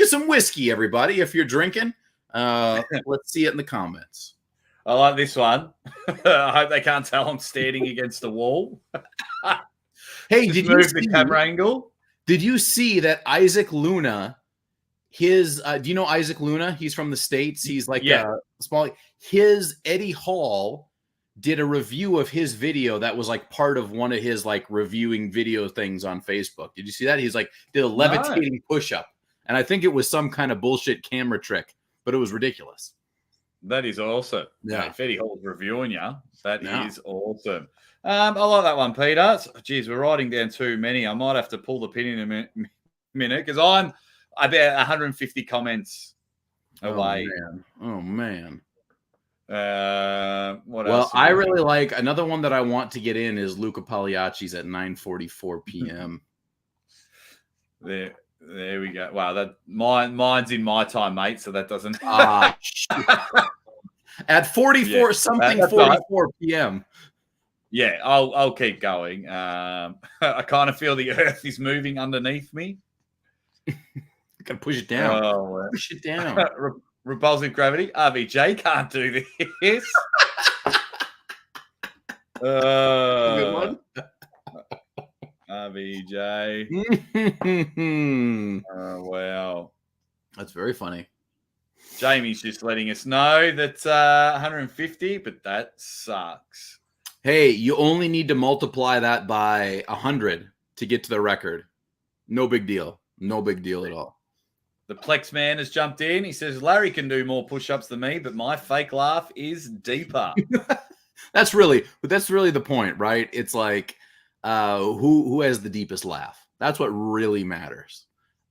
some whiskey, everybody. If you're drinking, let's see it in the comments. I like this one. I hope they can't tell I'm standing against the wall. Hey, did you see the camera angle? Did you see that Isaac Luna? His do you know Isaac Luna? He's from the States. He's like small. His Eddie Hall did a review of his video that was like part of one of his like reviewing video things on Facebook. Did you see that? He's like did a levitating push-up. And I think it was some kind of bullshit camera trick, but it was ridiculous. That is awesome. Yeah. If Eddie Hall's reviewing you, that is awesome. I like that one, Peter. Geez, we're writing down too many. I might have to pull the pin in a minute because I'm about 150 comments away. Oh man. What else? Well, I really like another one that I want to get in is Luca Pagliacci's at 9:44 p.m. There we go. Wow, mine's in my time, mate. So that doesn't. At 44 44 p.m. Yeah, I'll keep going. I kind of feel the earth is moving underneath me. Gotta push it down. Oh, Push it down. repulsive gravity. RVJ can't do this. Good one. RVJ. Oh, wow. That's very funny. Jamie's just letting us know that 150, but that sucks. Hey, you only need to multiply that by 100 to get to the record. No big deal. No big deal at all. The Plex man has jumped in. He says, Larry can do more push-ups than me, but my fake laugh is deeper. That's really the point, right? It's like who has the deepest laugh. That's what really matters.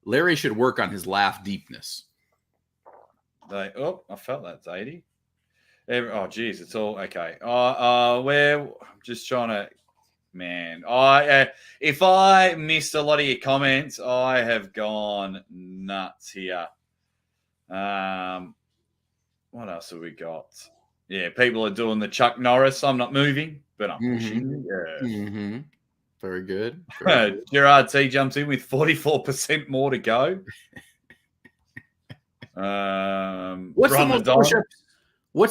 Larry should work on his laugh deepness. I felt that's 80. Oh, geez, it's all okay. I'm just trying to, man. If I missed a lot of your comments, I have gone nuts here. What else have we got? Yeah, people are doing the Chuck Norris. I'm not moving, but I'm pushing. Yeah. Mm-hmm. Very good. Very good. Gerard T jumps in with 44% more to go. What's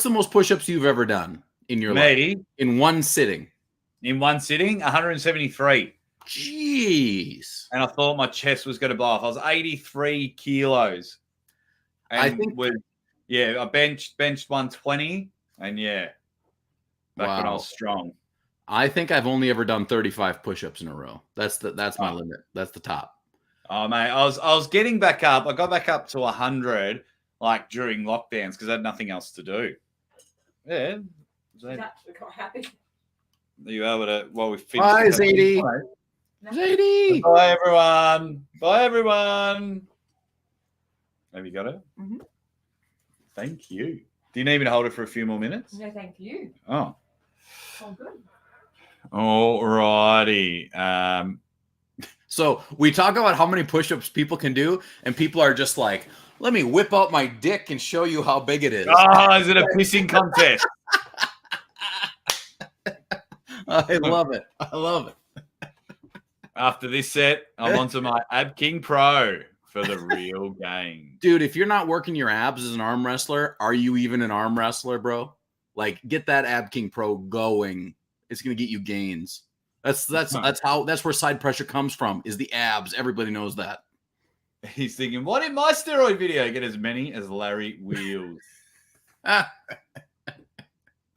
the most push-ups you've ever done in your life? In one sitting? In one sitting, 173. Jeez. And I thought my chest was going to blow off. I was 83 kilos. And I benched 120. And back when I was strong. I think I've only ever done 35 push-ups in a row. That's my limit. That's the top. Oh, mate, I was getting back up. I got back up to 100 like during lockdowns because I had nothing else to do. Yeah. Actually quite happy. Are you able to, while we finish? Bye, Zadie. Zadie. Bye, everyone. Bye, everyone. Have you got it? Mm-hmm. Thank you. Do you need me to hold it for a few more minutes? No, thank you. Oh. Oh, good. All righty. So we talk about how many push-ups people can do, and people are just like, let me whip out my dick and show you how big it is. Oh, is it a pissing contest? I love it. I love it. After this set, I'm onto my Ab King Pro for the real game. Dude, if you're not working your abs as an arm wrestler, are you even an arm wrestler, bro? Like, get that Ab King Pro going. It's going to get you gains. That's where side pressure comes from, is the abs. Everybody knows that. He's thinking, what in my steroid video? Get as many as Larry Wheels. All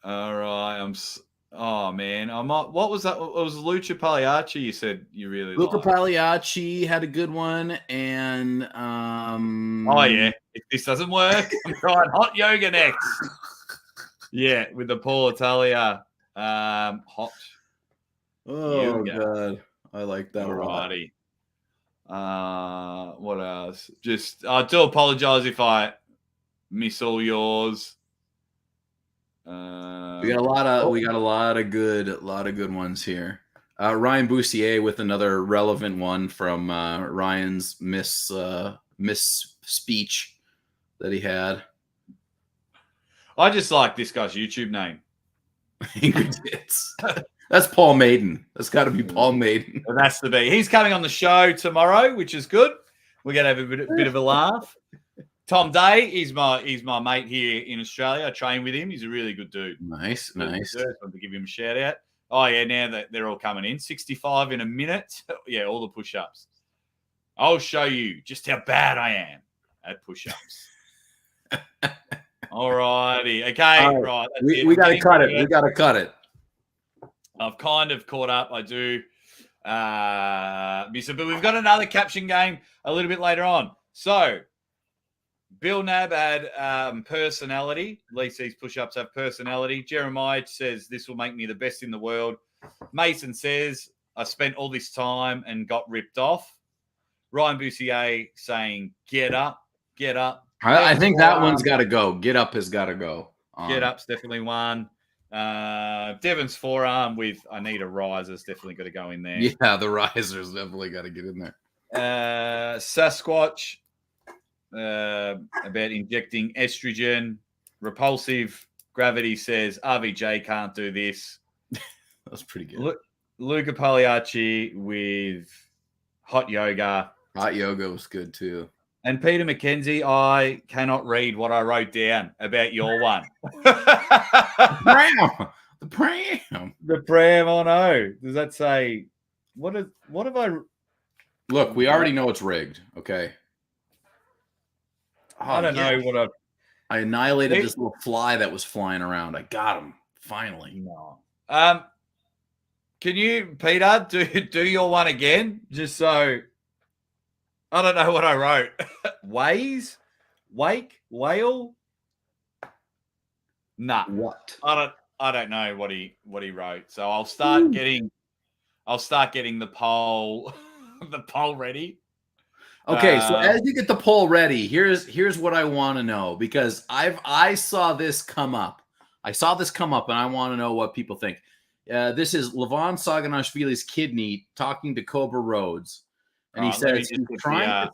right. Oh, man. What was that? It was Lucha Pagliacci you said you really liked. Luca Pagliacci had a good one. And oh, yeah. If this doesn't work, I'm trying hot yoga next. Yeah, with the Paul Italia hot. Oh, God. I like that. Alrighty. What else? Just I do apologize if I miss all yours. We got a lot of good ones here. Ryan Boussier with another relevant one from Ryan's miss speech that he had. I just like this guy's YouTube name. Angry Tits. That's Paul Maiden. That's got to be Paul Maiden. It has to be. He's coming on the show tomorrow, which is good. We're going to have a bit of a laugh. Tom Day, he's my mate here in Australia. I train with him. He's a really good dude. Nice. I want to give him a shout out. Oh, yeah, now that they're all coming in. 65 in a minute. Yeah, all the push-ups. I'll show you just how bad I am at push-ups. All righty. Okay, right. We got to cut it. We got to cut it. I've kind of caught up. I do. But we've got another caption game a little bit later on. So, Bill Nab had personality. At least these push-ups have personality. Jeremiah says, this will make me the best in the world. Mason says, I spent all this time and got ripped off. Ryan Boussier saying, get up, get up. I think that one's got to go. Get up has got to go. Get up's definitely one. Devon's forearm with I need a riser's definitely got to go in there. Yeah, the riser's definitely got to get in there. Sasquatch about injecting estrogen. Repulsive gravity says RVJ can't do this. That's pretty good. Luca Pagliacci with hot yoga. Hot yoga was good too. And Peter McKenzie, I cannot read what I wrote down about your one. Pram. The pram. The pram, oh no. Does that say what have I Look, we already know it's rigged, okay? I don't know what I annihilated this little fly that was flying around. I got him finally. No. Can you, Peter, do your one again? Just so I don't know what I wrote. Ways? Wake? Whale? Nah. What? I don't know what he wrote. So I'll start getting the poll ready. Okay, so as you get the poll ready, here's what I want to know, because I saw this come up. I saw this come up, and I want to know what people think. This is Levon Saganashvili's kidney talking to Cobra Rhodes, and he says he's trying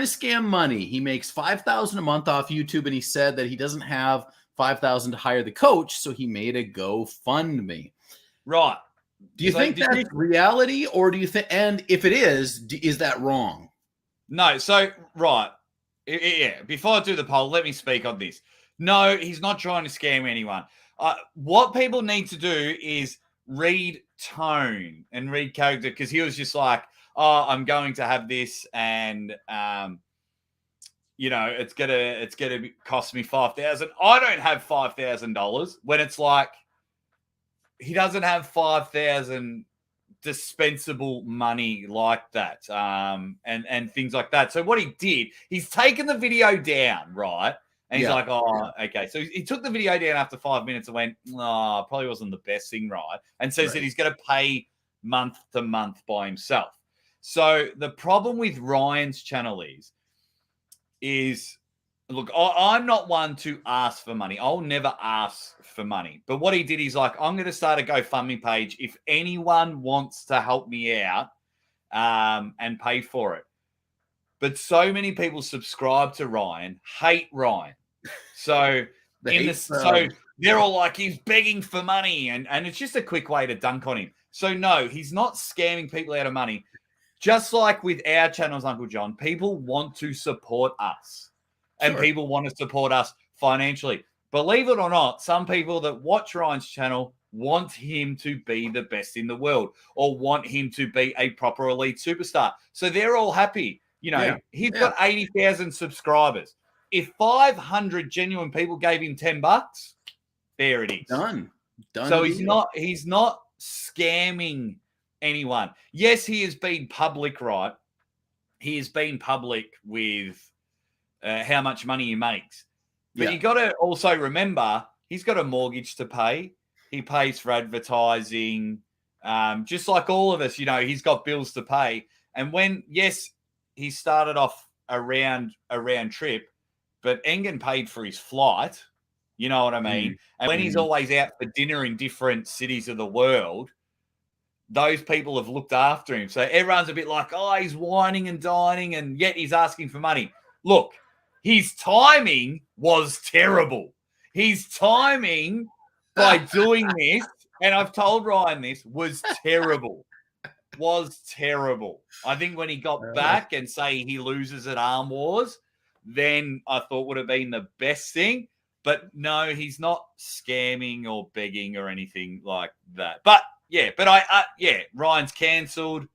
to scam money. He makes $5,000 a month off YouTube, and he said that he doesn't have $5,000 to hire the coach, so he made a GoFundMe. Right. Do you think that's reality, or do you think? And if it is that wrong? No. So right. Yeah. Before I do the poll, let me speak on this. No, he's not trying to scam anyone. What people need to do is read tone and read character, because he was just like, "Oh, I'm going to have this, and it's gonna cost me $5,000. I don't have $5,000." When it's like he doesn't have 5,000 dispensable money like that, and things like that. So what he did, he's taken the video down, right? And he's like, "Oh, okay." So he took the video down after 5 minutes and went, "Oh, probably wasn't the best thing, right?" And says that he's going to pay month to month by himself. So the problem with Ryan's channel is look, I'm not one to ask for money. I'll never ask for money. But what he did, he's like, "I'm going to start a GoFundMe page if anyone wants to help me out and pay for it." But so many people subscribe to Ryan, hate Ryan. So they're all like, he's begging for money, and it's just a quick way to dunk on him. So no, he's not scamming people out of money. Just like with our channels, Uncle John, people want to support us. And people want to support us financially. Believe it or not, some people that watch Ryan's channel want him to be the best in the world, or want him to be a proper elite superstar. So they're all happy. He's got 80,000 subscribers. If 500 genuine people gave him $10, there it is. Done. So he's not scamming anyone. Yes, he has been public, right? He has been public with how much money he makes. But you got to also remember, he's got a mortgage to pay. He pays for advertising, just like all of us. He's got bills to pay. And when, yes, he started off a round trip, but Engen paid for his flight. You know what I mean? And when he's always out for dinner in different cities of the world, those people have looked after him. So everyone's a bit like, "Oh, he's whining and dining, and yet he's asking for money." Look, his timing was terrible. His timing by doing this, and I've told Ryan this, was terrible. I think when he got back and say he loses at Arm Wars, then I thought would have been the best thing. But no, he's not scamming or begging or anything like that. But Ryan's cancelled.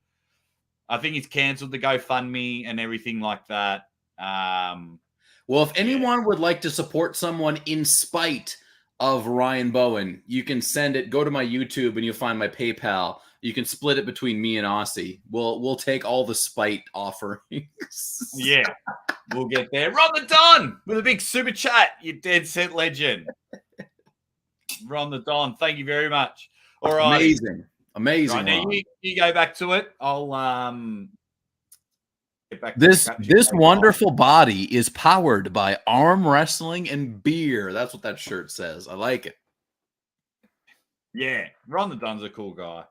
I think he's cancelled the GoFundMe and everything like that. Well, if anyone would like to support someone in spite of Ryan Bowen, you can send it. Go to my YouTube and you'll find my PayPal. You can split it between me and Aussie. We'll take all the spite offerings. Yeah, we'll get there. Ron the Don with a big super chat. You dead set legend. Ron the Don, thank you very much. All right, amazing. Right, now you go back to it. I'll get back to this wonderful body is powered by arm wrestling and beer. That's what that shirt says. I like it. Yeah, Ron the Don's a cool guy.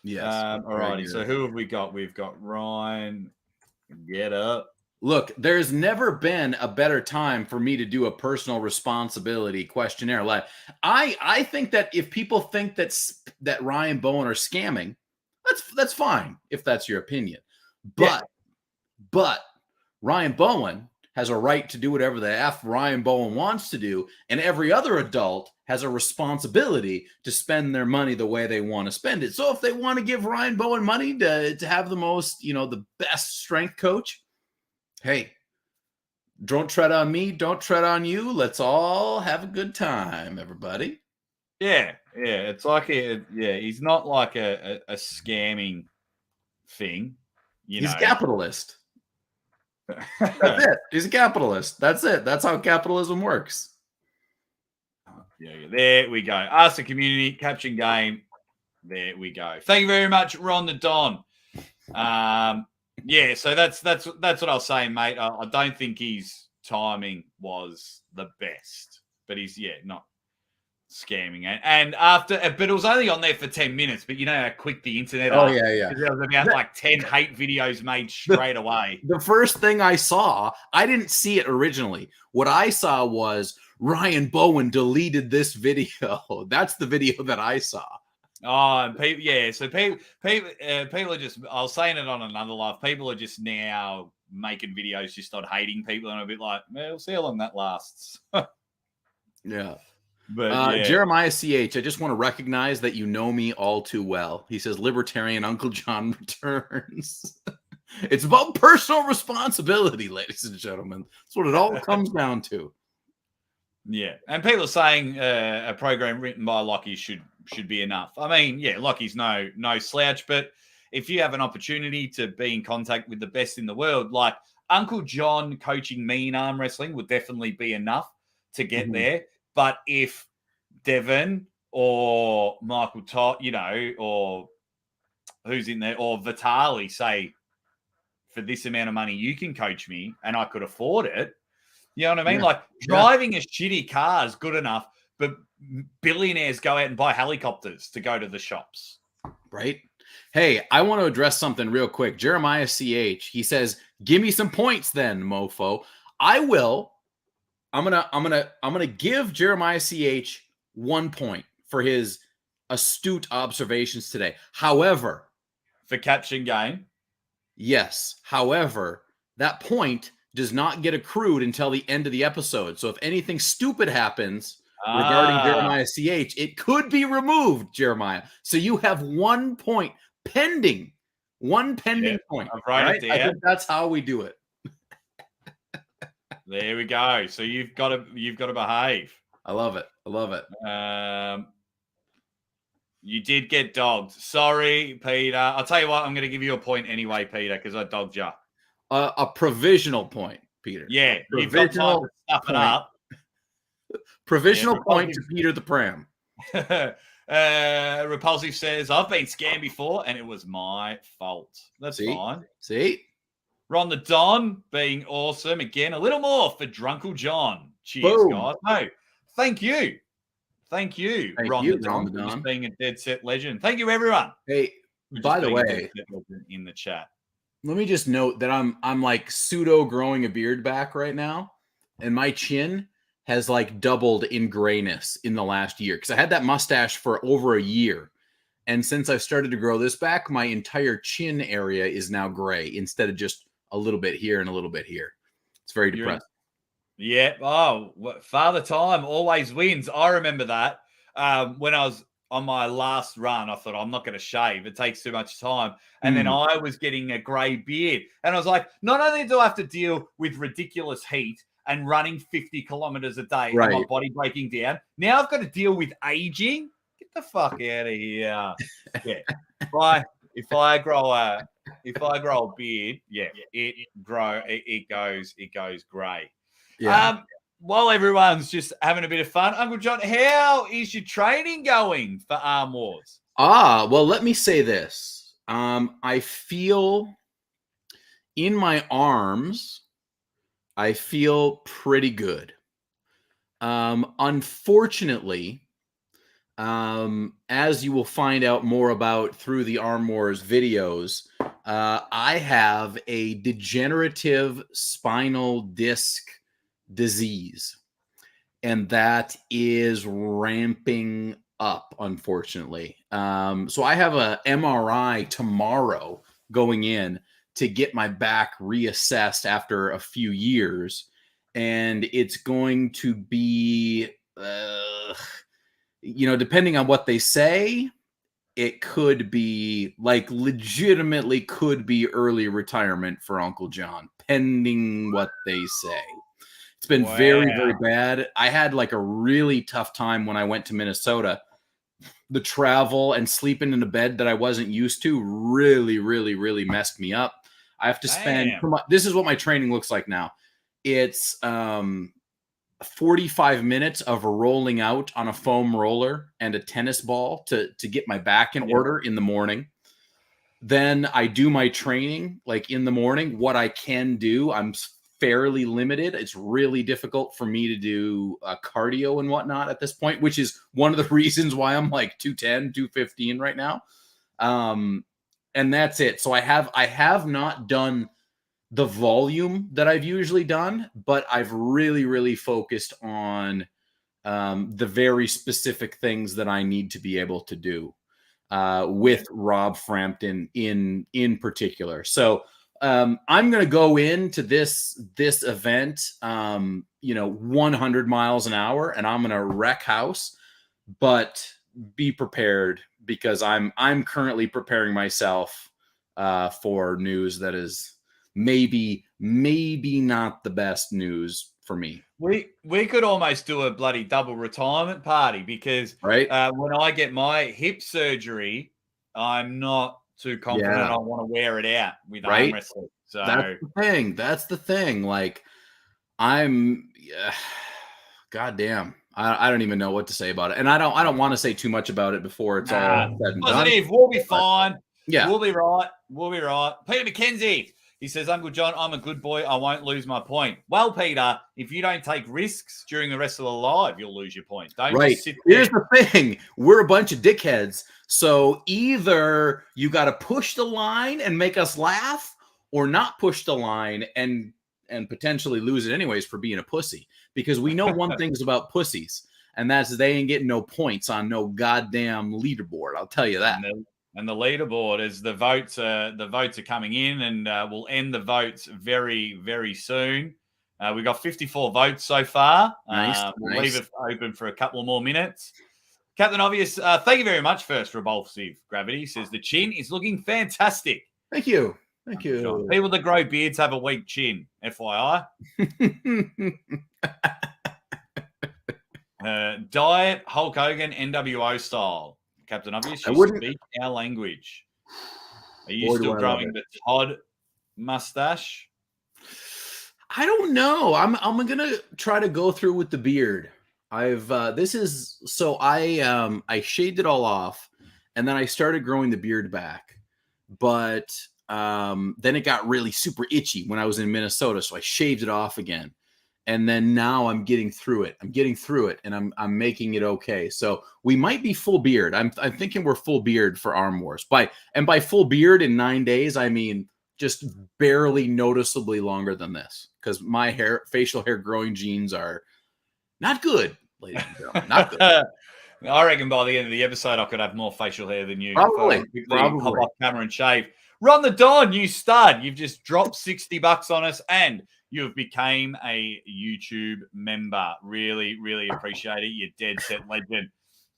Yes. All righty. So who have we got? We've got Ryan. Get up. Look, there's never been a better time for me to do a personal responsibility questionnaire. Like, I think that if people think that Ryan Bowen are scamming, that's fine if that's your opinion. But Ryan Bowen has a right to do whatever the F Ryan Bowen wants to do, and every other adult has a responsibility to spend their money the way they want to spend it. So if they want to give Ryan Bowen money to have the most, the best strength coach, hey, don't tread on me, don't tread on you. Let's all have a good time, everybody. Yeah. It's like he's not like a scamming thing. He's a capitalist. That's it. He's a capitalist. That's it. That's how capitalism works. Yeah, there we go. Ask the community, Caption game. There we go. Thank you very much, Ron the Don. Yeah, so that's what I was saying, mate. I don't think his timing was the best, but he's not scamming it. And after, but it was only on there for 10 minutes. But you know how quick the internet. Oh yeah. Because there was about like 10 hate videos made straight away. The first thing I saw, I didn't see it originally. What I saw was Ryan Bowen deleted this video. That's the video that I saw. Oh, and people, so people are just, I was saying it on another live, people are just now making videos just on hating people, and I'm a bit like, we'll see how long that lasts. Yeah. But Jeremiah CH, I just want to recognize that you know me all too well. He says, Libertarian Uncle John returns. It's about personal responsibility, ladies and gentlemen. That's what it all comes down to. Yeah, and people are saying a program written by Lockie should be enough. I mean, Lockie's no slouch, but if you have an opportunity to be in contact with the best in the world, like Uncle John coaching me in arm wrestling would definitely be enough to get there. But if Devon or Michael Todd, or who's in there, or Vitali say, for this amount of money, you can coach me, and I could afford it. You know what I mean? Yeah. Like driving a shitty car is good enough, but billionaires go out and buy helicopters to go to the shops. Right? Hey, I want to address something real quick. Jeremiah CH, he says, "Give me some points then, mofo." I will. I'm gonna give Jeremiah CH 1 point for his astute observations today. However, for Caption game. Yes. However, that point does not get accrued until the end of the episode. So if anything stupid happens regarding Jeremiah CH, it could be removed, Jeremiah. So you have 1 point pending. One pending point. Right? I think that's how we do it. There we go. So you've got to behave. I love it. You did get dogged. Sorry, Peter. I'll tell you what, I'm going to give you a point anyway, Peter, because I dogged you. A provisional point, Peter. Yeah, you've got time to stuff it up. Provisional point to Peter the Pram. Repulsive says, I've been scammed before, and it was my fault. That's fine. See? Ron the Don being awesome. Again, a little more for Drunkle John. Cheers, Boom. guys. No, thank you. Thank you, Ron the Don, for just being a dead set legend. Thank you, everyone. Hey, by the way, in the chat, let me just note that I'm like pseudo growing a beard back right now, and my chin has like doubled in grayness in the last year because I had that mustache for over a year. And since I've started to grow this back, my entire chin area is now gray instead of just a little bit here and a little bit here. It's very depressing. Yeah. Oh, Father Time always wins. I remember that. When I was on my last run, I thought, I'm not going to shave. It takes too much time. And then I was getting a grey beard. And I was like, not only do I have to deal with ridiculous heat and running 50 kilometers a day and my body breaking down, now I've got to deal with aging. Get the fuck out of here. Yeah. If I grow a beard, it goes grey. Yeah. While everyone's just having a bit of fun, Uncle John, how is your training going for Arm Wars? Well, let me say this. I feel in my arms, I feel pretty good. Unfortunately, as you will find out more about through the Arm Wars videos, I have a degenerative spinal disc disease, and that is ramping up, unfortunately. So I have a MRI tomorrow going in to get my back reassessed after a few years. And it's going to be, depending on what they say, it could be like legitimately could be early retirement for Uncle John, pending what they say. It's been very, very bad. I had like a really tough time when I went to Minnesota. The travel and sleeping in a bed that I wasn't used to really, really, really messed me up. I have to spend, this is what my training looks like now. It's 45 minutes of rolling out on a foam roller and a tennis ball to get my back in order in the morning. Then I do my training like in the morning. What I can do, I'm fairly limited. It's really difficult for me to do cardio and whatnot at this point, which is one of the reasons why I'm like 210, 215 right now. And that's it. So I have not done the volume that I've usually done, but I've really, really focused on the very specific things that I need to be able to do with Rob Frampton in particular. So I'm going to go into this event, 100 miles an hour, and I'm going to wreck house, but be prepared because I'm currently preparing myself for news that is maybe not the best news for me. We could almost do a bloody double retirement party because when I get my hip surgery, I'm not too confident I want to wear it out with arm wrestling. So that's the thing. Like I'm goddamn. I don't even know what to say about it. And I don't want to say too much about it before it's all said and positive. done. We'll be fine. Yeah. We'll be right. Peter McKenzie. He says, Uncle John, I'm a good boy. I won't lose my point. Well, Peter, if you don't take risks during the rest of the live, you'll lose your point. Don't just sit there. Here's the thing. We're a bunch of dickheads. So either you got to push the line and make us laugh or not push the line and potentially lose it anyways for being a pussy. Because we know one thing's about pussies, and that's they ain't getting no points on no goddamn leaderboard. I'll tell you that. And the leaderboard is the votes are coming in, and we'll end the votes very, very soon. We've got 54 votes so far. We'll leave it open for a couple more minutes. Captain Obvious, thank you very much. First Repulsive Gravity says the chin is looking fantastic. Thank you. Thank you. People that grow beards have a weak chin, FYI. Diet Hulk Hogan NWO style. Captain Obvious, you speak our language. Are you still growing the Todd mustache? I don't know. I'm gonna try to go through with the beard. I shaved it all off, and then I started growing the beard back. But then it got really super itchy when I was in Minnesota, so I shaved it off again. And then now I'm getting through it. And I'm making it okay. So we might be full beard. I'm thinking we're full beard for Arm Wars. By full beard in 9 days, I mean just barely noticeably longer than this. Because my facial hair growing genes are not good, ladies and gentlemen. Not good. I reckon by the end of the episode, I could have more facial hair than you. Probably. Hop off camera and shave. Run the Don, you stud. You've just dropped $60 on us, and you have became a YouTube member. Really, really appreciate it. You're dead set legend.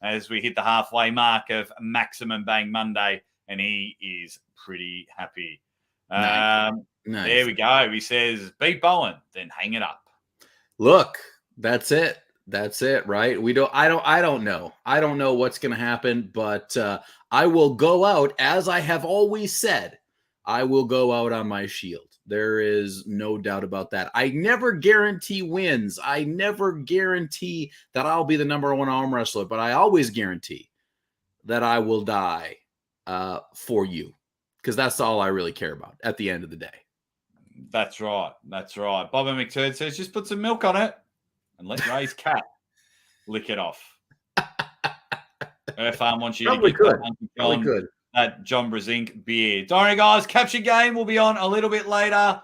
As we hit the halfway mark of Maximum Bang Monday, and he is pretty happy. Nice. There we go. He says, beat Bowen, then hang it up. Look, that's it. That's it, right? I don't know. I don't know what's going to happen, but I will go out, as I have always said, I will go out on my shield. There is no doubt about that. I never guarantee wins. I never guarantee that I'll be the #1 arm wrestler, but I always guarantee that I will die for you, because that's all I really care about at the end of the day. That's right. That's right. Bobby McTurd says, just put some milk on it and let Ray's cat lick it off. Her farm wants you Probably to good. That John Brezink beer. Don't worry, guys. Capture game will be on a little bit later.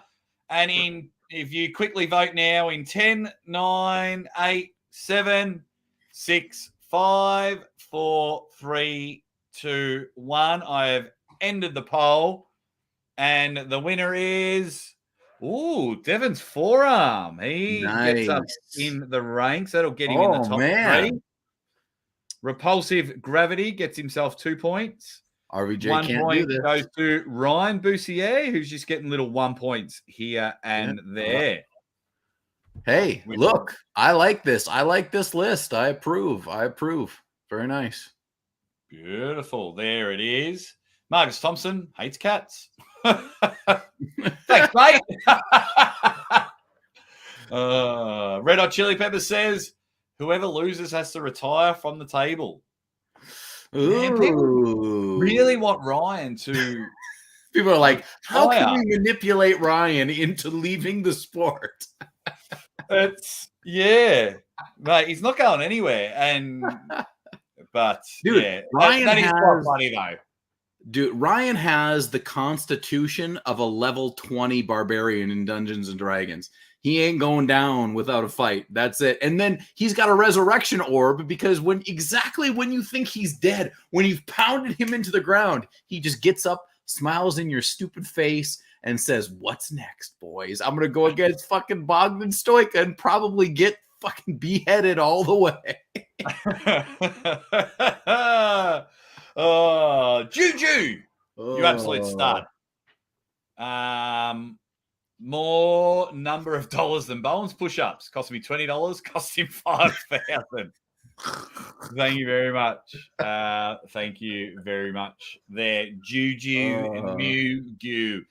And if you quickly vote now in 10, 9, 8, 7, 6, 5, 4, 3, 2, 1. I have ended the poll. And the winner is, Devon's forearm. He gets up in the ranks. That'll get him in the top 3. Repulsive Gravity gets himself 2 points. RVJ 1 can't point do this. goes to Ryan Boussier, who's just getting little 1 points here and there. Hey, look, I like this. I like this list. I approve. Very nice. Beautiful. There it is. Marcus Thompson hates cats. Thanks, mate. Red Hot Chili Peppers says, whoever loses has to retire from the table. Man, people really want Ryan to... People are like, how can we manipulate Ryan into leaving the sport? Mate, he's not going anywhere. But dude, Ryan that is quite funny though. Dude, Ryan has the constitution of a level 20 barbarian in Dungeons and Dragons. He ain't going down without a fight. That's it. And then he's got a resurrection orb because when you think he's dead, when you've pounded him into the ground, he just gets up, smiles in your stupid face, and says, "What's next, boys? I'm going to go against fucking Bogdan Stoica and probably get fucking beheaded all the way." Juju, you absolute stud. More number of dollars than Bowen's push-ups. Cost me $20. Cost him $5,000. Thank you very much. Thank you very much. There, Juju Mew. Do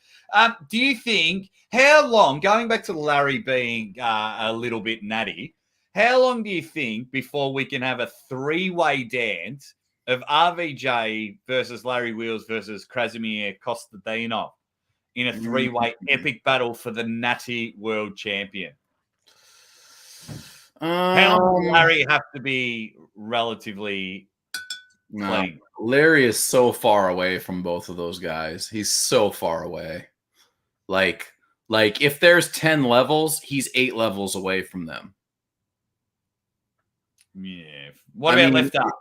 you think how long? Going back to Larry being a little bit natty. How long do you think before we can have a 3-way dance of RVJ versus Larry Wheels versus Krasimir Kostadinov in a 3-way epic battle for the Natty World Champion? How long does Larry have to be relatively clean? Larry is so far away from both of those guys. He's so far away. Like if there's 10 levels, he's 8 levels away from them. Yeah. What about left arm?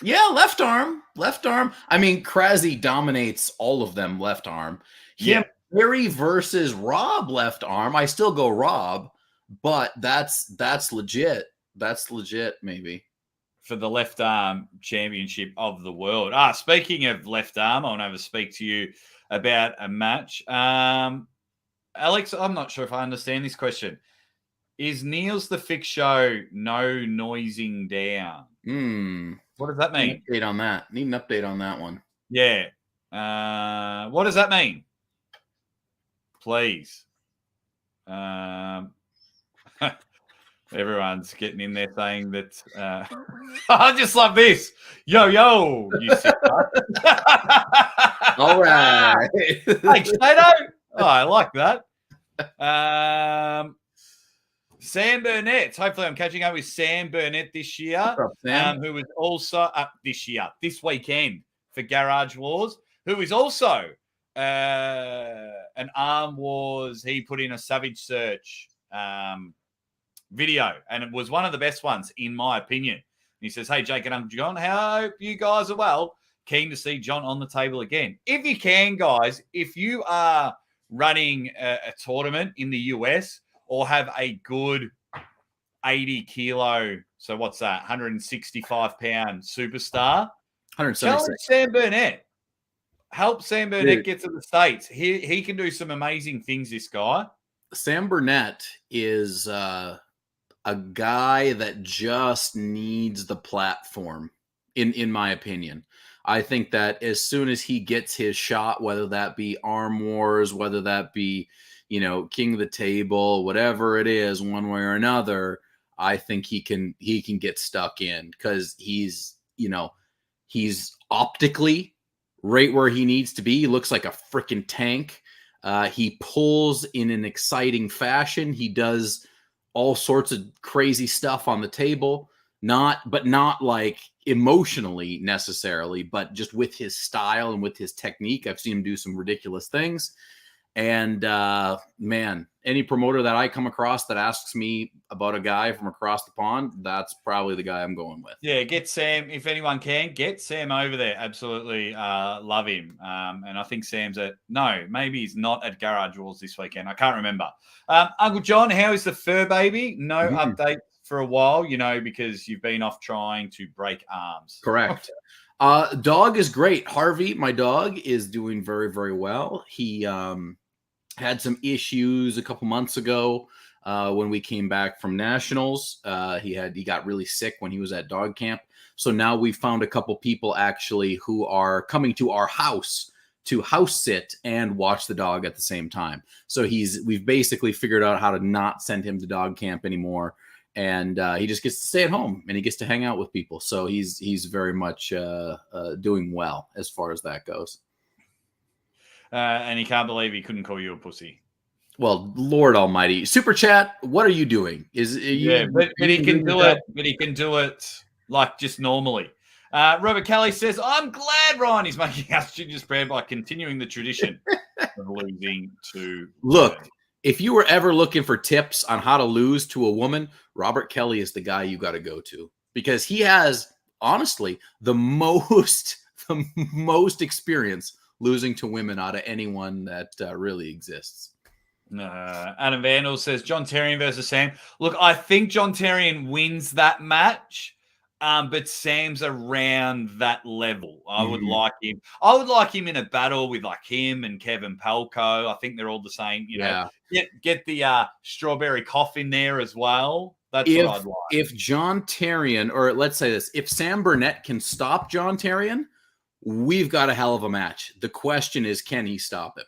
Yeah, left arm. I mean, Krasi dominates all of them left arm. Yeah, Larry versus Rob left arm. I still go Rob, but that's legit. That's legit, maybe. For the left arm championship of the world. Speaking of left arm, I want to have a speak to you about a match. Alex, I'm not sure if I understand this question. Is Neil's the Fix Show no noising down? What does that mean? Need an update on that one. Yeah. What does that mean? Please. Everyone's getting in there saying that. I just love this. Yo, you sick All right. Thanks, Tato. Oh, I like that. Sam Burnett. Hopefully, I'm catching up with Sam Burnett this year, up, Sam? who was also this weekend for Garage Wars, who is also an Arm Wars. He put in a Savage Search video, and it was one of the best ones, in my opinion. And he says, "Hey, Jake and Uncle John, hope you guys are well. Keen to see John on the table again. If you can, guys, if you are running a tournament in the US, or have a good 80 kilo, so what's that, 165 pound superstar, 176. Sam Burnett. Help Sam Burnett get to the States. He can do some amazing things, this guy. Sam Burnett is a guy that just needs the platform, in my opinion. I think that as soon as he gets his shot, whether that be Arm Wars, whether that be King of the Table, whatever it is, one way or another, I think he can get stuck in because he's optically right where he needs to be. He looks like a freaking tank. He pulls in an exciting fashion. He does all sorts of crazy stuff on the table, not like emotionally necessarily, but just with his style and with his technique. I've seen him do some ridiculous things. And man, any promoter that I come across that asks me about a guy from across the pond, that's probably the guy I'm going with. Yeah, get Sam. If anyone can, get Sam over there. Absolutely love him. And I think Sam's maybe he's not at Garage Wars this weekend. I can't remember. Uncle John, how is the fur baby? No update for a while, because you've been off trying to break arms. Correct. Dog is great. Harvey, my dog, is doing very, very well. He had some issues a couple months ago when we came back from nationals. He got really sick when he was at dog camp. So now we found a couple people actually who are coming to our house to house sit and watch the dog at the same time. So we've basically figured out how to not send him to dog camp anymore. And he just gets to stay at home and he gets to hang out with people. So he's very much doing well as far as that goes. And he can't believe he couldn't call you a pussy. Well, Lord Almighty, Super Chat, what are you doing? But he can do it. But he can do it like just normally. Robert Kelly says, "I'm glad Ryan is making us ginger spread by continuing the tradition of losing to." Look, if you were ever looking for tips on how to lose to a woman, Robert Kelly is the guy you got to go to because he has honestly the most experience losing to women out of anyone that really exists. Adam Vandal says John Terrian versus Sam. Look, I think John Terrian wins that match, but Sam's around that level. I would like him. I would like him in a battle with like him and Kevin Palco. I think they're all the same. Get the strawberry cough in there as well. That's what I'd like. If John Terrian, or let's say this, if Sam Burnett can stop John Terrian, we've got a hell of a match. The question is, can he stop him?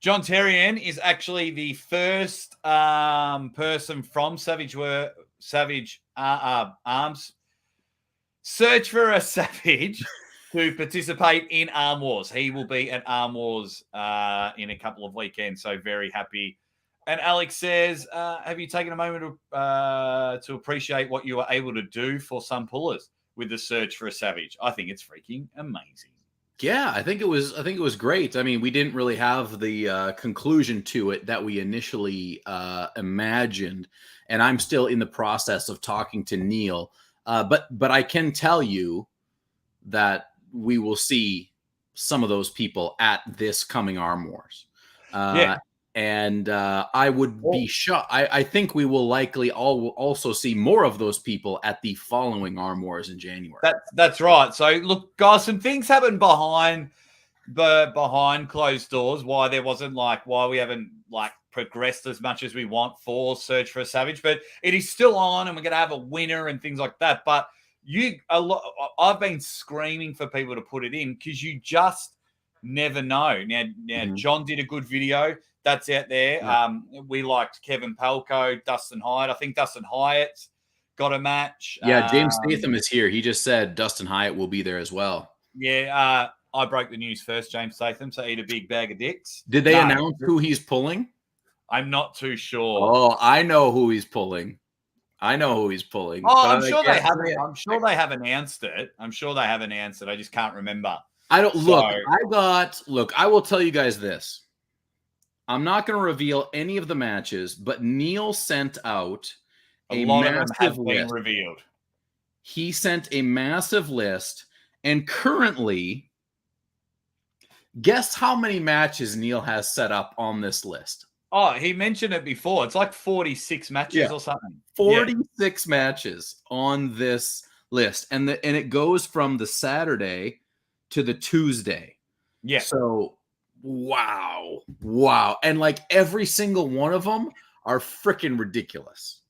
John Terrian is actually the first person from Savage Arms Search for a Savage to participate in Arm Wars. He will be at Arm Wars in a couple of weekends, so very happy. And Alex says, have you taken a moment to appreciate what you were able to do for some pullers with the Search for a Savage? I think it's freaking amazing. Yeah, I think it was great. I mean, we didn't really have the conclusion to it that we initially imagined, and I'm still in the process of talking to Neil. But I can tell you that we will see some of those people at this coming Arm Wars. And I would be shocked. I think we will likely also see more of those people at the following Arm Wars in January. That's right. So look, guys, some things happened behind closed doors. Why we haven't progressed as much as we want for Search for a Savage, but it is still on, and we're going to have a winner and things like that. But I've been screaming for people to put it in because you just never know. Now John did a good video. That's out there. Yeah. We liked Kevin Palco, Dustin Hyatt. I think Dustin Hyatt got a match. Yeah, James Statham is here. He just said Dustin Hyatt will be there as well. Yeah, I broke the news first, James Statham, so eat a big bag of dicks. Did they announce who he's pulling? I'm not too sure. Oh, I know who he's pulling. Oh, I'm sure they have. I'm sure they have announced it. I just can't remember. I will tell you guys this. I'm not going to reveal any of the matches, but Neil sent out a massive list. Revealed. He sent a massive list, and currently, guess how many matches Neil has set up on this list? Oh, he mentioned it before. It's like 46 matches or something. 46 matches on this list, and it goes from the Saturday to the Tuesday. Yeah. So. Wow. And every single one of them are freaking ridiculous.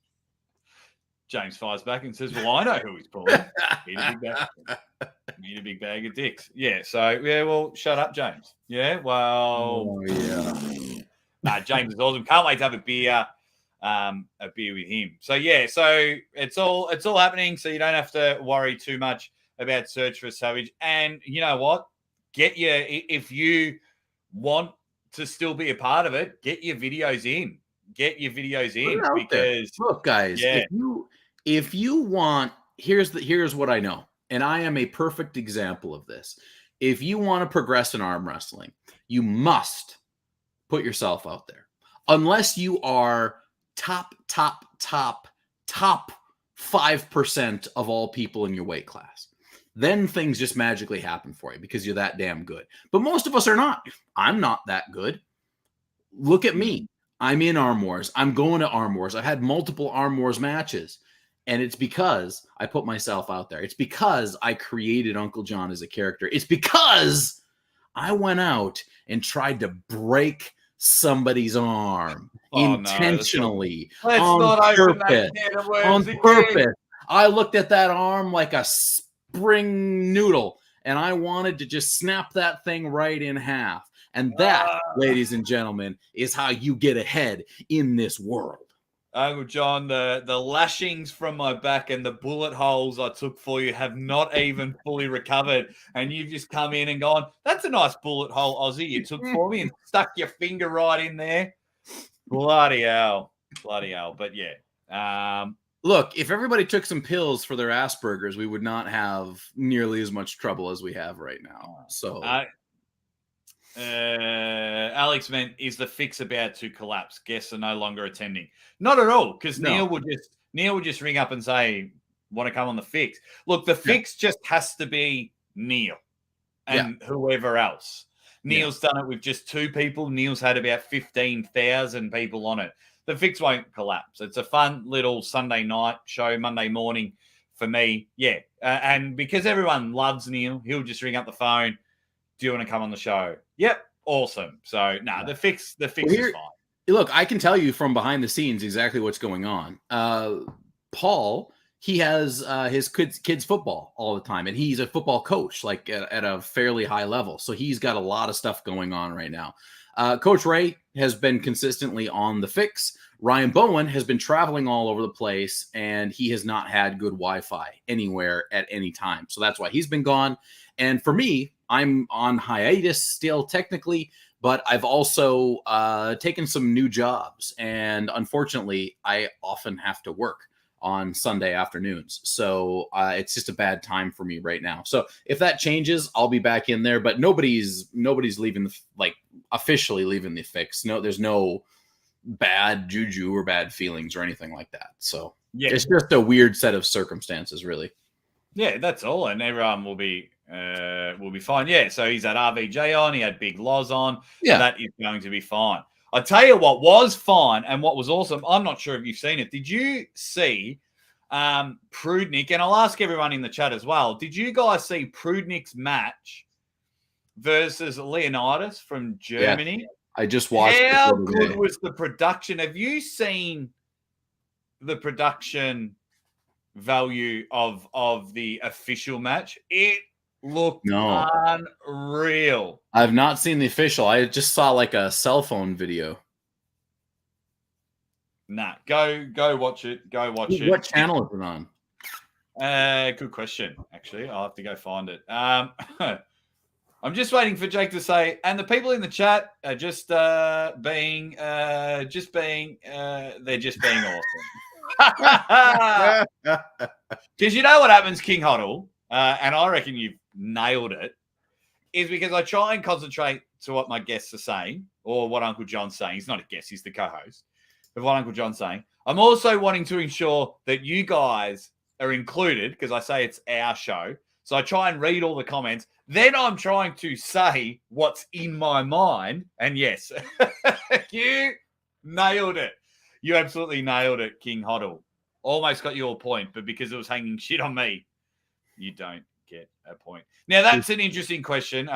James fires back and says, well, I know who he's pulling. Need a big bag of dicks. Yeah, so, well, shut up, James. Yeah, well. Oh, yeah. Nah, James is awesome. Can't wait to have a beer with him. So, yeah, so it's all happening, so you don't have to worry too much about Search for a Savage. And you know what? If you want to still be a part of it, get your videos in because look, guys, if you want, here's what I know, and I am a perfect example of this. If you want to progress in arm wrestling, you must put yourself out there. Unless you are top 5% of all people in your weight class. Then things just magically happen for you because you're that damn good. But most of us are not. I'm not that good. Look at me. I'm in Arm Wars. I'm going to Arm Wars. I've had multiple Arm Wars matches. And it's because I put myself out there. It's because I created Uncle John as a character. It's because I went out and tried to break somebody's arm intentionally, on purpose. I looked at that arm like a spring noodle, and I wanted to just snap that thing right in half. And that, ladies and gentlemen, is how you get ahead in this world. Uncle John, the lashings from my back and the bullet holes I took for you have not even fully recovered. And you've just come in and gone, that's a nice bullet hole, Aussie, you took for me, and stuck your finger right in there. Bloody hell. But yeah. Look, if everybody took some pills for their Asperger's, we would not have nearly as much trouble as we have right now. So Alex meant, is the fix about to collapse? Guests are no longer attending. Not at all, because Neil would just ring up and say, want to come on the fix. Look, the fix just has to be Neil and whoever else. Neil's done it with just 2 people. Neil's had about 15,000 people on it. The fix won't collapse. It's a fun little Sunday night show, Monday morning for me. Yeah. And because everyone loves Neil, he'll just ring up the phone. Do you want to come on the show? Yep. Awesome. So, the fix is fine. Look, I can tell you from behind the scenes exactly what's going on. Paul, he has his kids football all the time, and he's a football coach, like at a fairly high level. So he's got a lot of stuff going on right now. Coach Ray has been consistently on the fix. Ryan Bowen has been traveling all over the place, and he has not had good Wi-Fi anywhere at any time. So that's why he's been gone. And for me, I'm on hiatus still technically, but I've also taken some new jobs. And unfortunately, I often have to work on Sunday afternoons. So it's just a bad time for me right now. So if that changes, I'll be back in there, but nobody's leaving officially leaving the fix. No, there's no bad juju or bad feelings or anything like that. So it's just a weird set of circumstances, really. Yeah, that's all. And everyone will be fine. Yeah. So he's had RVJ on, he had Big Loz on. Yeah. So that is going to be fine. I'll tell you what was fine and what was awesome. I'm not sure if you've seen it. Did you see Prudnik? And I'll ask everyone in the chat as well. Did you guys see Prudnik's match versus Leonidas from Germany? Yeah, I just watched it. How good was the production? Have you seen the production value of the official match? It looked unreal. I've not seen the official. I just saw like a cell phone video. Nah, go watch it. Go watch it. What channel is it on? Good question. Actually, I'll have to go find it. I'm just waiting for Jake to say, and the people in the chat are just being awesome. Because you know what happens, King Huddle, and I reckon you've nailed it, is because I try and concentrate to what my guests are saying or what Uncle John's saying. He's not a guest, he's the co-host of what Uncle John's saying. I'm also wanting to ensure that you guys are included because I say it's our show. So I try and read all the comments. Then I'm trying to say what's in my mind. And yes, you nailed it. You absolutely nailed it, King Hoddle. Almost got your point, but because it was hanging shit on me, you don't get a point. Now, that's an interesting question.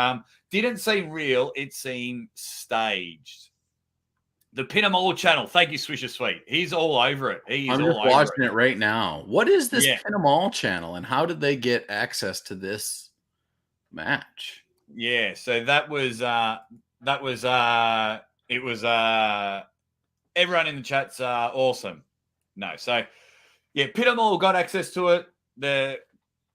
Didn't seem real. It seemed staged. The Pin 'em All channel. Thank you, Swisher Sweet. He's all over it. I'm just watching it right now. What is this Pin 'em All channel, and how did they get access to this match? Yeah, so it was everyone in the chat's awesome. No, so yeah, Pin 'em All got access to it. The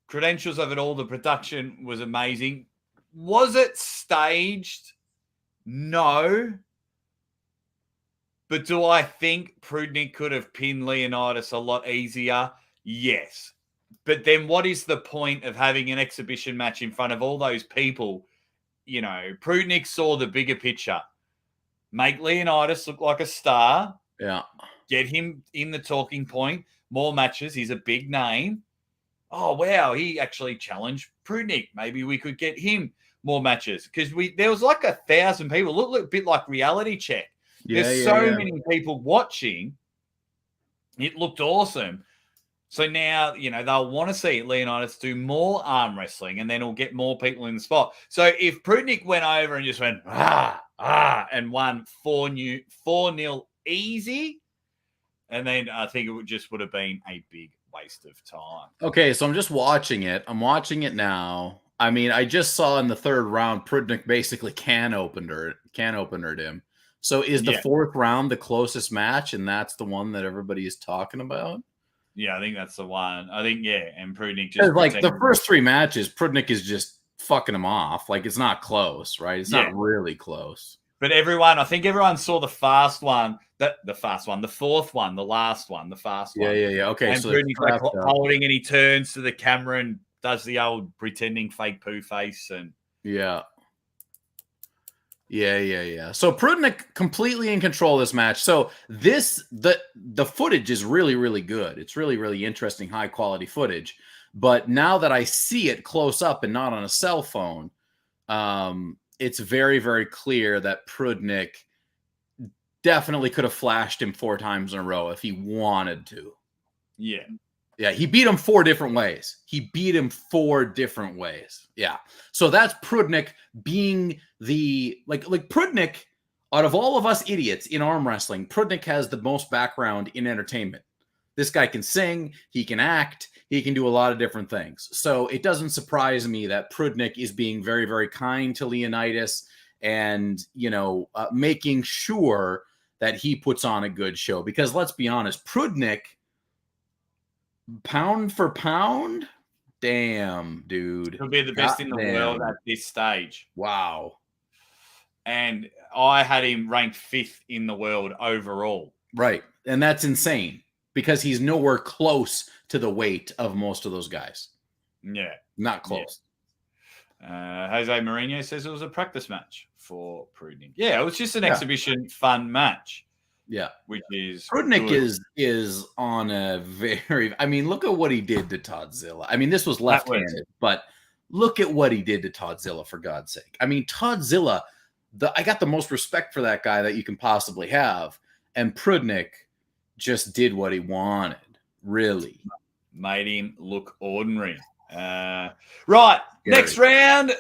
credentials of it all, the production was amazing. Was it staged? No. But do I think Prudnik could have pinned Leonidas a lot easier? Yes. But then what is the point of having an exhibition match in front of all those people? You know, Prudnik saw the bigger picture. make Leonidas look like a star. Yeah. Get him in the talking point. More matches. He's a big name. Oh, wow. He actually challenged Prudnik. Maybe we could get him more matches because there was like 1,000 people. Look a bit like Reality Check. There's so many people watching. It looked awesome. So now, they'll want to see Leonidas do more arm wrestling and then he'll get more people in the spot. So if Prudnik went over and just went, and won 4-0 easy, and then I think it would have been a big waste of time. Okay, so I'm just watching it. I'm watching it now. I mean, I just saw in the third round, Prudnik basically can openered him. So is the fourth round the closest match, and that's the one that everybody is talking about? Yeah, I think that's the one. I think, and Prudnik just... Like, the first three matches, Prudnik is just fucking him off. Like, it's not close, right? It's not really close. But I think everyone saw the fast one, the fourth one, the last one, the fast one. Yeah. Okay, and so Prudnik's like holding, and he turns to the camera and does the old pretending fake poo face. And Yeah. So Prudnik completely in control of this match. So the footage is really, really good. It's really, really interesting, high quality footage. But now that I see it close up and not on a cell phone, it's very, very clear that Prudnik definitely could have flashed him 4 times in a row if he wanted to. Yeah, he beat him 4 different ways. Yeah. So that's Prudnik being the like Prudnik, out of all of us idiots in arm wrestling, Prudnik has the most background in entertainment. This guy can sing, he can act, he can do a lot of different things. So it doesn't surprise me that Prudnik is being very, very kind to Leonidas and, making sure that he puts on a good show. Because let's be honest, Prudnik, pound for pound, damn, dude. He'll be the best in the world at this stage. Wow. And I had him ranked 5th in the world overall. Right. And that's insane because he's nowhere close to the weight of most of those guys. Yeah. Not close. Yeah. Jose Mourinho says it was a practice match for Prudnik. Yeah, it was just an exhibition fun match. Yeah, which is Prudnik is on a very. I mean, look at what he did to Toddzilla. I mean, this was left-handed, but look at what he did to Toddzilla, for God's sake. I mean, Toddzilla, I got the most respect for that guy that you can possibly have, and Prudnik just did what he wanted. Really made him look ordinary. Right. Next round.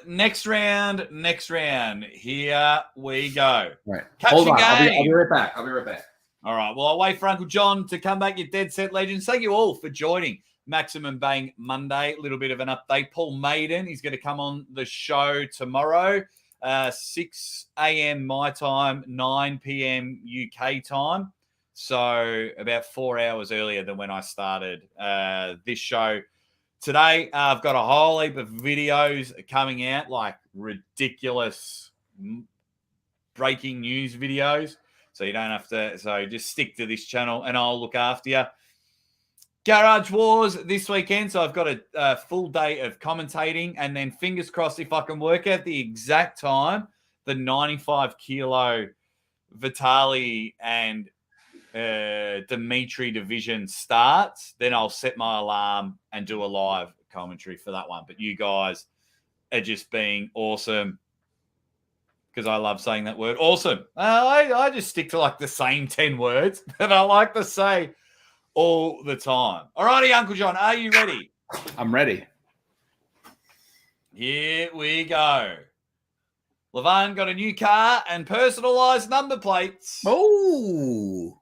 Here we go. Right. Caption Hold on. game. I'll be right back. All right. Well, I'll wait for Uncle John to come back, you dead set legends. Thank you all for joining Maximum Bang Monday. A little bit of an update. Paul Maiden, he's going to come on the show tomorrow, 6 a.m. my time, 9 p.m. UK time. So about 4 hours earlier than when I started this show. Today, I've got a whole heap of videos coming out, like ridiculous breaking news videos. So you don't have to, so just stick to this channel and I'll look after you. Garage Wars this weekend. So I've got a full day of commentating, and then fingers crossed if I can work out the exact time the 95 kilo Vitali and Dimitri division starts, then I'll set my alarm and do a live commentary for that one. But you guys are just being awesome, because I love saying that word, awesome. I just stick to like the same 10 words that I like to say all the time. All righty, Uncle John, are you ready? I'm ready. Here we go. Levan got a new car and personalized number plates. Oh.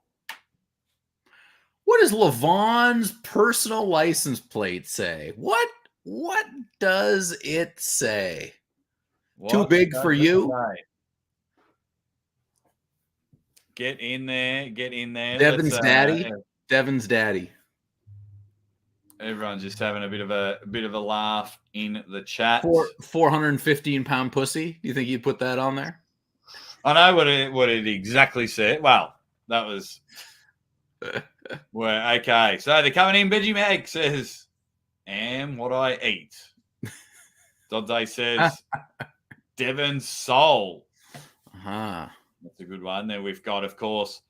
What does Levan's personal license plate say? What does it say? Too big for you? Get in there. Devin's daddy. Everyone's just having a bit of a laugh in the chat. 415-pound pussy. Do you think you'd put that on there? I know what it exactly said. Well, that was well, okay. So they're coming in. Benji Mag says, "Am what I eat." Dante says, "Devin's soul." Uh-huh. That's a good one. Then we've got, of course,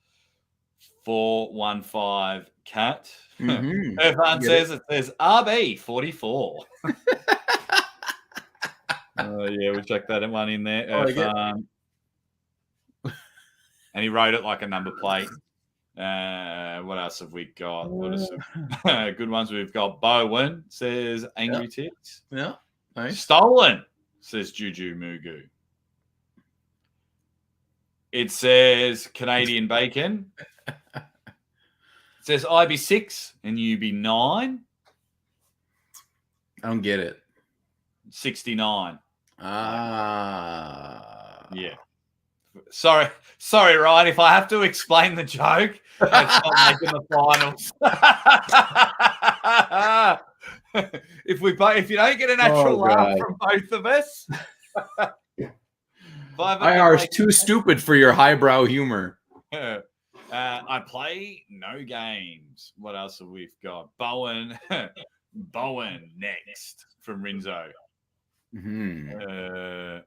415 Cat. Mhm. Irfan Get says it says RB 44. Yeah, we'll check that one in there. I like it. And he wrote it like a number plate. What else have we got? What are some good ones we've got? Bowen says Angry Tits. Yeah, nice. Stolen, says Juju Mugu. It says Canadian Bacon. It says IB6 and UB9. I don't get it. 69. Yeah. Sorry, Ryan. If I have to explain the joke, it's not making the finals. If you don't get an actual laugh from both of us, IR's too stupid for your highbrow humor. I play no games. What else have we got? Bowen next from Rinzo. Mm-hmm.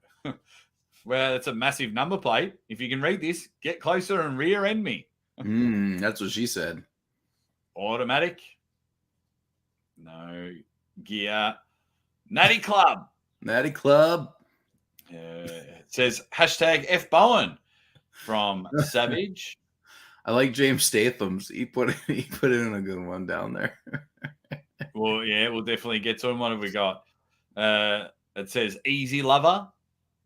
Well, it's a massive number plate. If you can read this, get closer and rear end me. That's what she said. Automatic. No gear. Natty Club. Natty Club. It says hashtag F Bowen from Savage. I like James Statham's. He put in a good one down there. Well, yeah, we'll definitely get to him. What have we got? It says Easy Lover.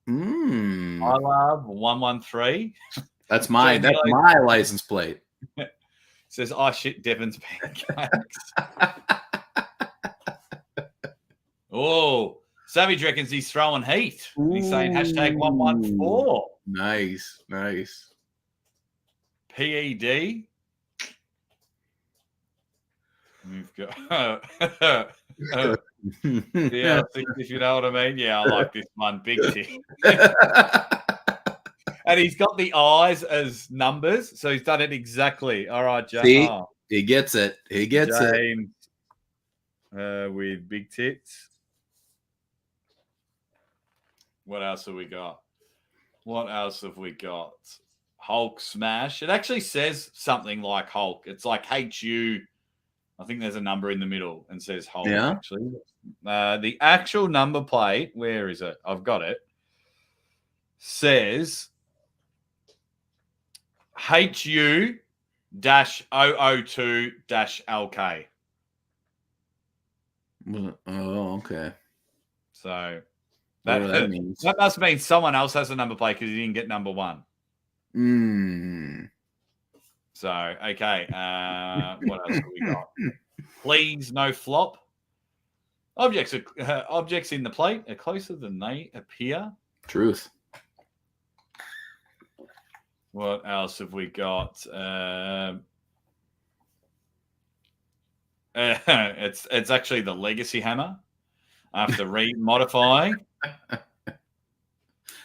I love 113. That's my license plate. It says oh shit, Devon's pancakes. Oh, Savage reckons he's throwing heat. He's saying hashtag 114. Nice. PED. We've got yeah, I think if you know what I mean. Yeah, I like this one. Big tick. And he's got the eyes as numbers, so he's done it exactly. All right, James. See, he gets it. James, with big tits. What else have we got? Hulk smash. It actually says something like Hulk. It's like HU. I think there's a number in the middle and says Hulk. Yeah. Actually, the actual number plate. Where is it? I've got it. Says HU-002-LK. Oh, okay. So that means that must mean someone else has a number plate because he didn't get number one. So, okay. What else have we got? Please, no flop. Objects in the plate are closer than they appear. Truth. What else have we got? It's actually the Legacy Hammer after remodifying.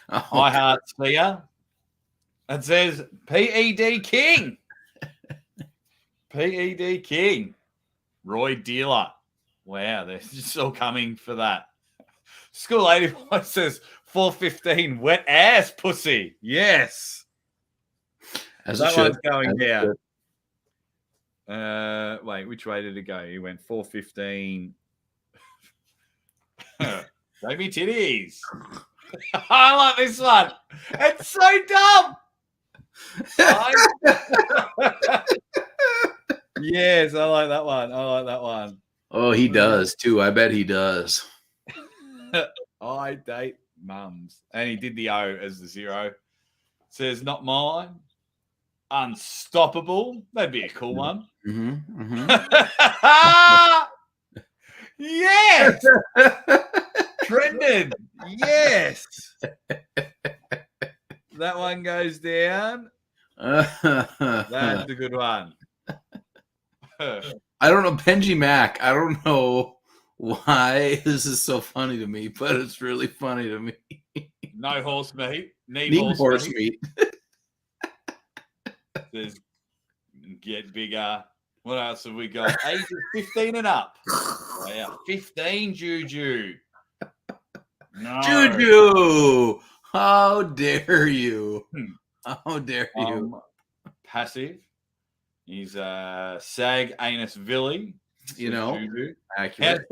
I Heart Sphere. It says PED King. PED King. Roy Dealer. Wow, they're just all coming for that. School 81 says 415 wet ass pussy. Yes. That one's going down. Wait, which way did it go? He went 415. Show me titties. I like this one. It's so dumb. Yes, I like that one. Oh, he does too. I bet he does. I date mums. And he did the O as the 0. Says not mine. Unstoppable. That'd be a cool one. Yes. Trended. Yes. That one goes down. That's a good one. I don't know, Benji Mac. I don't know why this is so funny to me, but it's really funny to me. No horse meat. Need horse meat. Says get bigger. What else have we got? Ages 15 and up. Wow, 15 Juju. No. Juju! How dare you? How dare you? Passive. He's Sag Anus Villy. You know, Juju. accurate.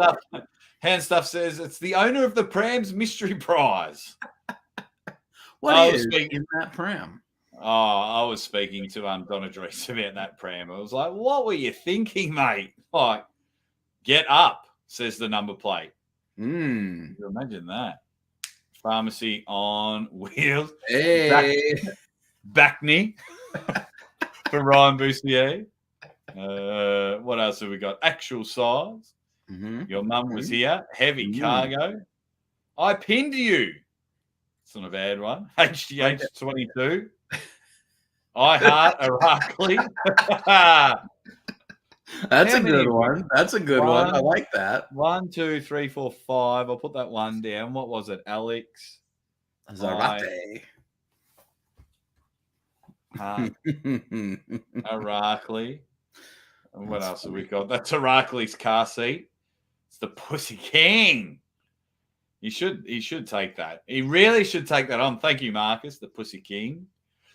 Hand stuff says it's the owner of the Pram's mystery prize. What is in that pram? Oh, I was speaking to Donna Drees about that pram. I was like, what were you thinking, mate? Like, get up, says the number plate. You imagine that. Pharmacy on wheels. Hey. Backney for Ryan Boussier. What else have we got? Actual size. Your mum was here. Heavy cargo. I pinned you. It's not a bad one. HGH 22. I heart Irakli. That's a good one. That's a good one. I like that. 1, 2, 3, 4, 5. I'll put that one down. What was it? Alex. Zarate. Irakli. And what else have we got? That's Irakli's car seat. It's the Pussy King. He should take that. He really should take that on. Thank you, Marcus, the Pussy King.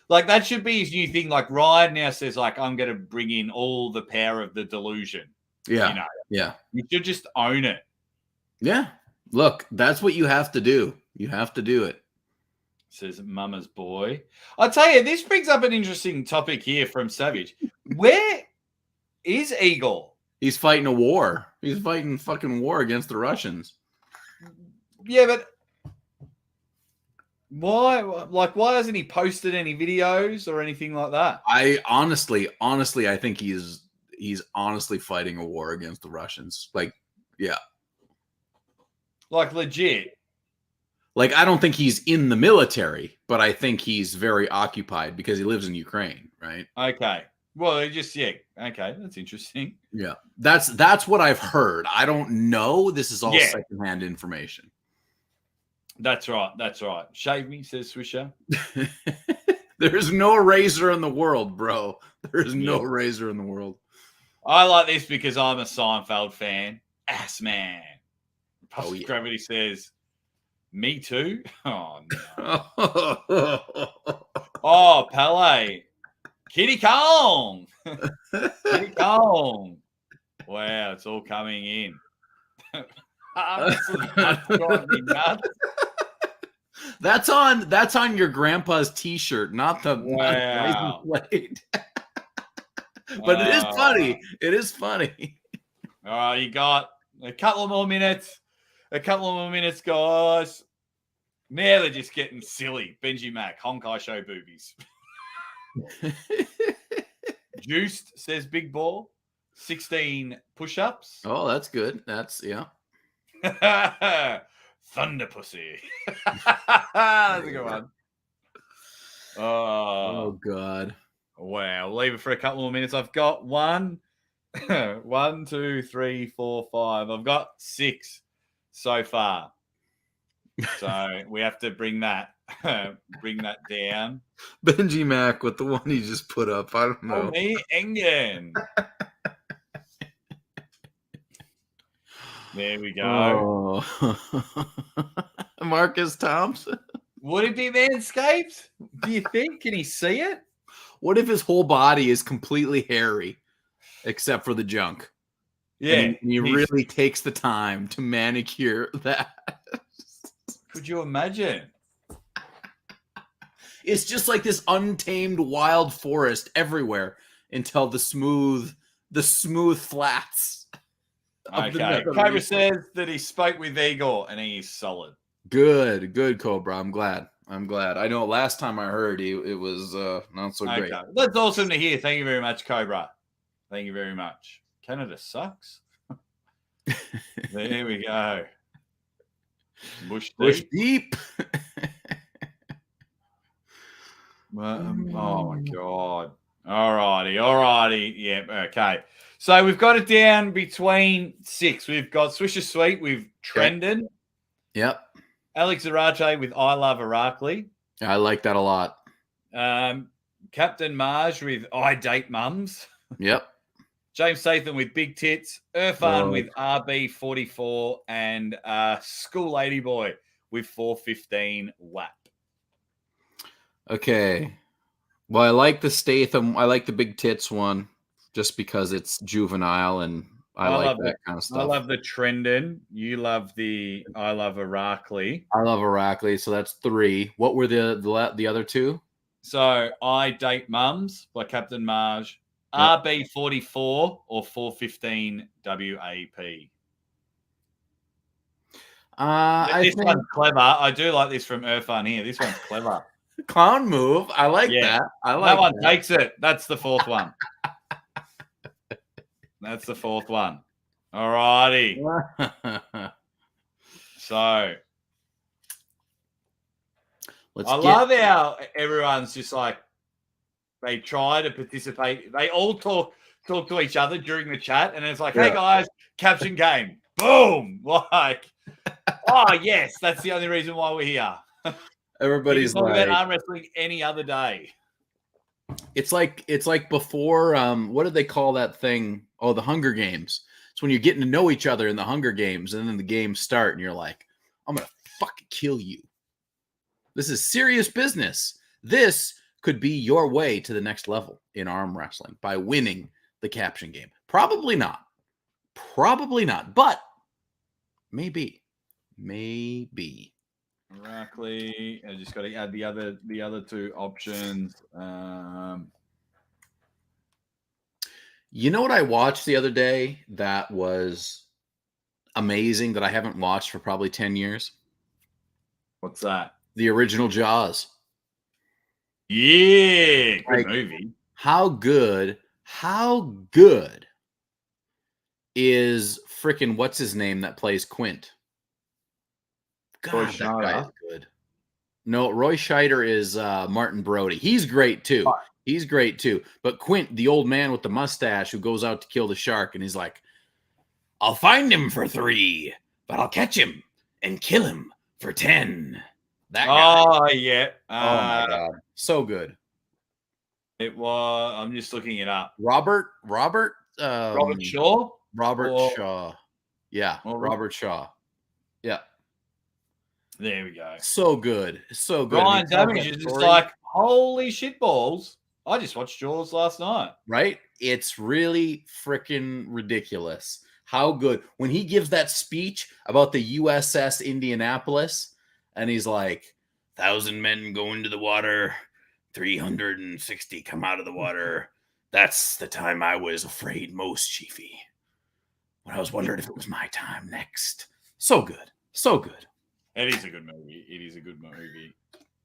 Like, that should be his new thing. Like, Ryan now says, like, I'm going to bring in all the power of the delusion. Yeah. You know? Yeah. You should just own it. Yeah. Look, that's what you have to do. You have to do it. Says Mama's boy. I'll tell you, this brings up an interesting topic here from Savage. Where is Igor? He's fighting a war. He's fighting fucking war against the Russians. Yeah, but why? Like, why hasn't he posted any videos or anything like that? I honestly, I think he's honestly fighting a war against the Russians. Like, yeah. Like, legit. Like, I don't think he's in the military, but I think he's very occupied because he lives in Ukraine, right? Okay. Well, okay, that's interesting. Yeah. That's what I've heard. I don't know. This is all secondhand information. That's right. Shave me, says Swisher. There's no razor in the world, bro. There is no razor in the world. I like this because I'm a Seinfeld fan. Ass man. Gravity says, me too? Oh, no. Oh, Pele. Kitty Kong. Kitty Kong. Wow, it's all coming in. That's on your grandpa's t-shirt, not the plate. But it is funny. It is funny. All right, you got a couple more minutes. Guys. Now they're just getting silly. Benji Mac, Honkai show boobies. Juiced, says Big Ball. 16 push-ups. Oh, that's good. That's, yeah. Thunder Pussy. That's a good one. Oh, God. Wow. We'll leave it for a couple more minutes. I've got 1, 2, 3, 4, 5. I've got 6 so far. So we have to bring that down. Benji Mac with the one he just put up. I don't know. Me Engen. There we go. Oh. Marcus Thompson. Would it be Manscaped? Do you think? Can he see it? What if his whole body is completely hairy except for the junk? Yeah. And he really takes the time to manicure that. Could you imagine? It's just like this untamed wild forest everywhere until the smooth flats. Okay. Cobra says that he spoke with Igor and he's solid. Good, Cobra. I'm glad. I know last time I heard it was not so great. That's awesome to hear. Thank you very much, Cobra. Thank you very much. Canada sucks. There we go. Bush deep. Oh my God. All righty. Yeah, okay. So we've got it down between 6. We've got Swisher Sweet with Trendon. Yep. Alex Zarate with I Love Irakli. I like that a lot. Captain Marge with I Date Mums. Yep. James Statham with Big Tits. Irfan with RB44. And School Lady Boy with 415 WAP. Okay. Well, I like the Statham. I like the big tits one just because it's juvenile and I like love that kind of stuff. I love the Trendon. You love the I love Irakli. I love Irakli, so that's 3. What were the other 2? So I Date Mums by Captain Marge, Yep. RB44 or 415 WAP. This one's clever. I do like this from Irfan here. This one's clever. Clown move. I like that. I like that one takes it. That's the 4th one. That's the 4th one. All righty. So I love how everyone's just like they try to participate. They all talk to each other during the chat, and it's like, hey guys, caption game. Boom. Like, oh yes, that's the only reason why we're here. Everybody's talk like about arm wrestling any other day. It's like before. What did they call that thing? Oh, the Hunger Games. It's when you're getting to know each other in the Hunger Games, and then the games start, and you're like, I'm gonna fucking kill you. This is serious business. This could be your way to the next level in arm wrestling by winning the caption game. Probably not. But maybe. Irakli. I just got to add the other 2 options. You know what I watched the other day that was amazing that I haven't watched for probably 10 years? What's that? The original Jaws. Yeah, good movie. How good is freaking what's his name that plays Quint? God, that guy is good. No, Roy Scheider is Martin Brody. He's great too. But Quint, the old man with the mustache who goes out to kill the shark, and he's like, I'll find him for 3, but I'll catch him and kill him for 10. That guy. Oh, yeah. Oh, my God. So good. It was, I'm just looking it up. Robert Shaw? Shaw. Yeah, Robert Shaw. Yeah. There we go. So good. Ryan Damage is just like, holy shit balls. I just watched Jaws last night. Right? It's really freaking ridiculous. How good. When he gives that speech about the USS Indianapolis, and he's like, 1,000 men go into the water, 360 come out of the water. That's the time I was afraid most, Chiefy. When I was wondering if it was my time next. So good. It is a good movie.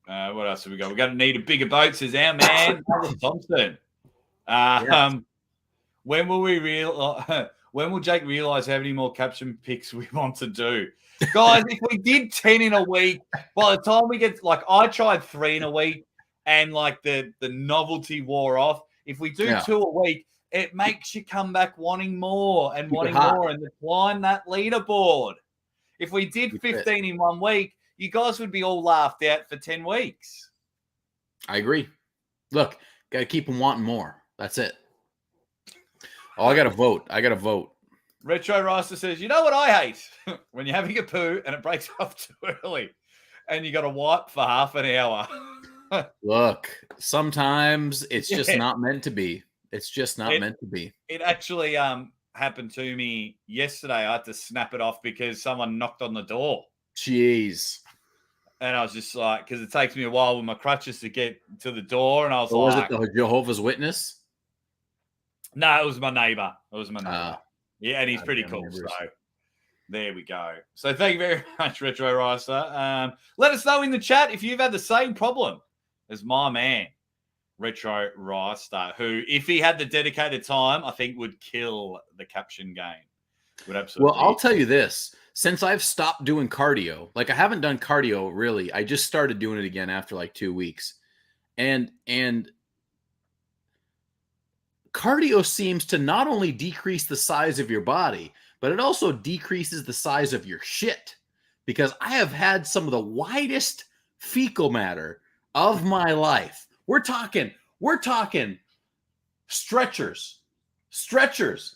What else have we got? We're going to need a bigger boat, says our man, Thompson. When will Jake realize how many more caption picks we want to do? Guys, if we did 10 in a week, by the time we get, like, I tried 3 in a week and, like, the novelty wore off. If we do 2 a week, it makes you come back wanting more and wanting more and climb that leaderboard. If we did 15 in 1 week, you guys would be all laughed out for 10 weeks. I agree. Look, got to keep them wanting more. That's it. Oh, I got to vote. Retro Rasta says, you know what I hate? When you're having a poo and it breaks off too early and you got to wipe for half an hour. Look, sometimes it's just not meant to be. It's just not meant to be. It actually happened to me yesterday. I had to snap it off because someone knocked on the door. Jeez. And I was just like, because it takes me a while with my crutches to get to the door. And I was like, was it the Jehovah's Witness? No, it was my neighbor. Yeah, and he's pretty cool. Neighbors. So there we go. So thank you very much, Retro Ricer. Let us know in the chat if you've had the same problem as my man, Retro Ricer, who, if he had the dedicated time, I think would kill the caption game. Would absolutely. Well, I'll tell you this. Since I've stopped doing cardio, like I haven't done cardio really. I just started doing it again after like 2 weeks. And cardio seems to not only decrease the size of your body, but it also decreases the size of your shit. Because I have had some of the widest fecal matter of my life. We're talking stretchers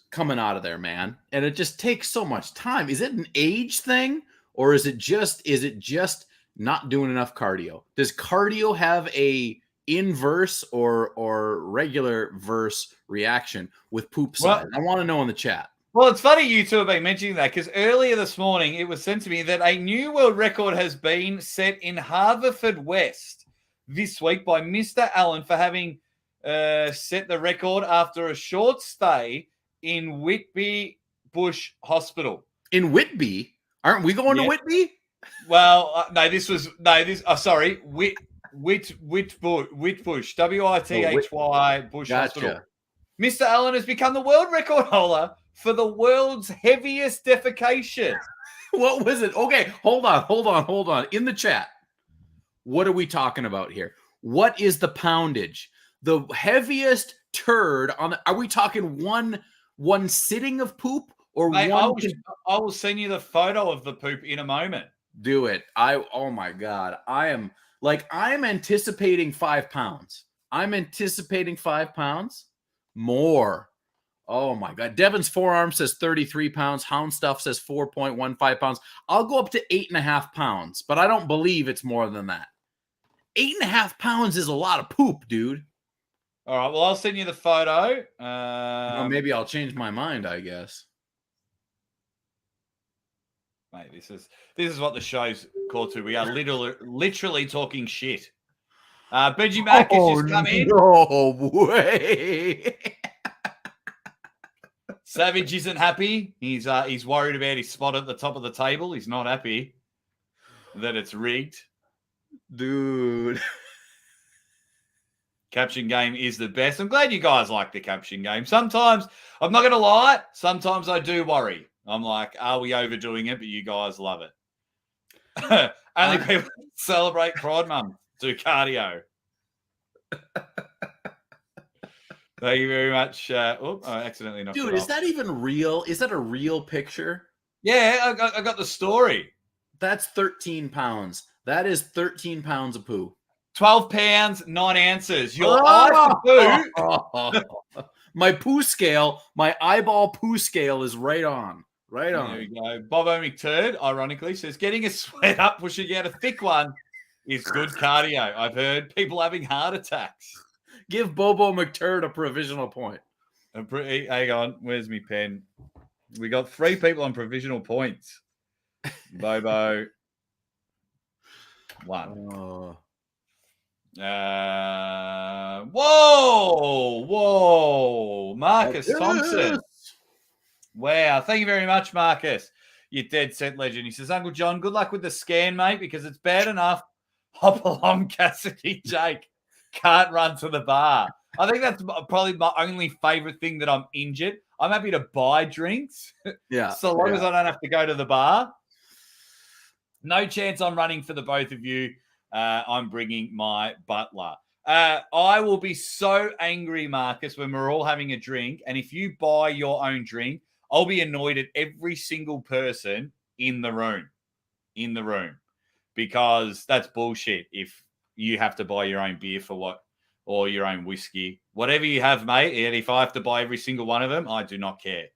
coming out of there, man. And it just takes so much time. Is it an age thing, or is it just not doing enough cardio? Does cardio have a inverse or regular verse reaction with poop size? I want to know in the chat. Well, it's funny you two have been mentioning that because earlier this morning it was sent to me that a new world record has been set in Haverfordwest this week by Mr. Allen for having set the record after a short stay in Whitby Bush Hospital. In Whitby? Aren't we going to Whitby? Well, no, this was sorry, Whitbush, WITHY Bush Hospital. Mr. Allen has become the world record holder for the world's heaviest defecation. What was it? Okay, hold on. In the chat, what are we talking about here? What is the poundage? The heaviest turd on the, are we talking one sitting of poop or Mate, one? I will send you the photo of the poop in a moment. Do it. Oh my God. I'm anticipating 5 pounds. I'm anticipating 5 pounds more. Oh my God. Devin's forearm says 33 pounds. Hound Stuff says 4.15 pounds. I'll go up to 8.5 pounds, but I don't believe it's more than that. 8.5 pounds is a lot of poop, dude. All right. Well, I'll send you the photo. Well, maybe I'll change my mind, I guess. Mate, this is what the show's called to. We are literally talking shit. Benji Mack has just come in. No way. Savage isn't happy. He's worried about his spot at the top of the table. He's not happy that it's rigged. Dude. Caption game is the best. I'm glad you guys like the caption game. Sometimes, I'm not going to lie, sometimes I do worry. I'm like, are we overdoing it? But you guys love it. Only people celebrate Pride Month do cardio. Thank you very much. I accidentally knocked it off. Is that even real? Is that a real picture? Yeah, I got the story. That's 13 pounds. That is 13 pounds of poo. 12 pounds, 9 ounces. Your eye for poo. My poo scale, my eyeball poo scale is right on. Right on. There we go. Bobo McTurd, ironically, says getting a sweat up, pushing out a thick one is good cardio. I've heard people having heart attacks. Give Bobo McTurd a provisional point. Hang on. Where's my pen? We got 3 people on provisional points. Bobo. 1. Whoa. Marcus Thompson. Wow. Thank you very much, Marcus. You dead set legend. He says, Uncle John, good luck with the scan, mate, because it's bad enough. Hop along, Cassidy Jake. Can't run to the bar. I think that's probably my only favorite thing that I'm injured. I'm happy to buy drinks. Yeah. So long as I don't have to go to the bar. No chance I'm running for the both of you. I'm bringing my butler. I will be so angry, Marcus, when we're all having a drink. And if you buy your own drink, I'll be annoyed at every single person in the room. Because that's bullshit if you have to buy your own beer or your own whiskey. Whatever you have, mate. And if I have to buy every single one of them, I do not care.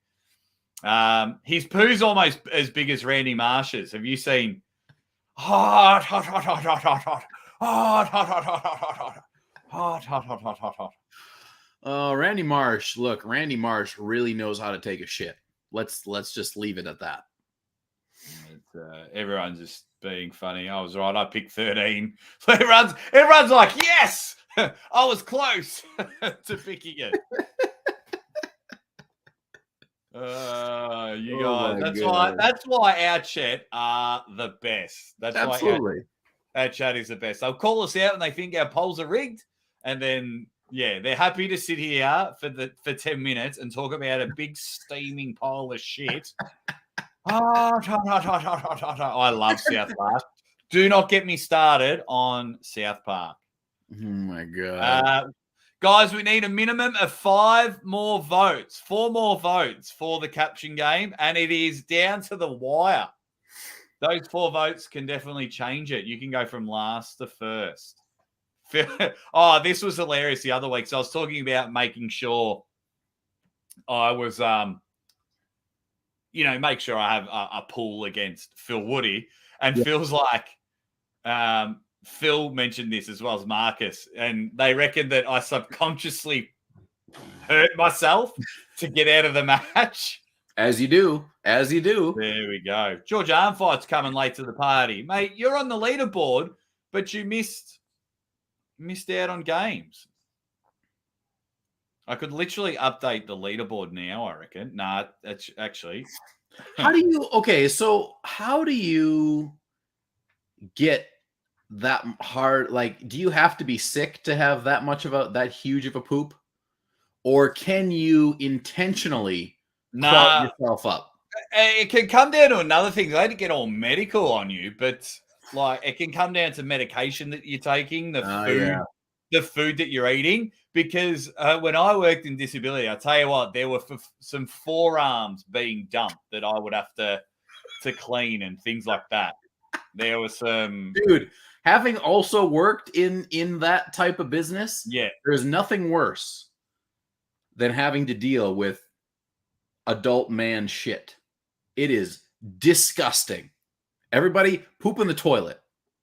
His poo's almost as big as Randy Marsh's. Have you seen hot. Randy Marsh. Look, Randy Marsh really knows how to take a shit. Let's just leave it at that. Everyone's just being funny. I was right. I picked 13. So everyone's like, yes, I was close to picking it. You guys. That's why our chat are the best. That's absolutely. Why our chat is the best. They'll call us out and they think our polls are rigged, and then they're happy to sit here for 10 minutes and talk about a big steaming pile of shit. I love South Park. Do not get me started on South Park. Oh my God. Guys, we need a minimum of 4 more votes for the caption game, and it is down to the wire. Those 4 votes can definitely change it. You can go from last to first. This was hilarious the other week. So I was talking about making sure I was, make sure I have a pull against Phil Woody. And Phil's like, Phil mentioned this as well as Marcus, and they reckon that I subconsciously hurt myself to get out of the match. As you do. As you do. There we go. George Armfight's coming late to the party. Mate, you're on the leaderboard, but you missed out on games. I could literally update the leaderboard now, I reckon. Nah, that's actually. How do you get that hard? Like, do you have to be sick to have that huge of a poop? Or can you intentionally clog yourself up? It can come down to another thing. I had to get all medical on you, but like it can come down to medication that you're taking, the food that you're eating. Because when I worked in disability, I tell you what, there were some forearms being dumped that I would have to clean and things like that. There was some dude. Having also worked in that type of business, there's nothing worse than having to deal with adult man shit. It is disgusting. Everybody poop in the toilet.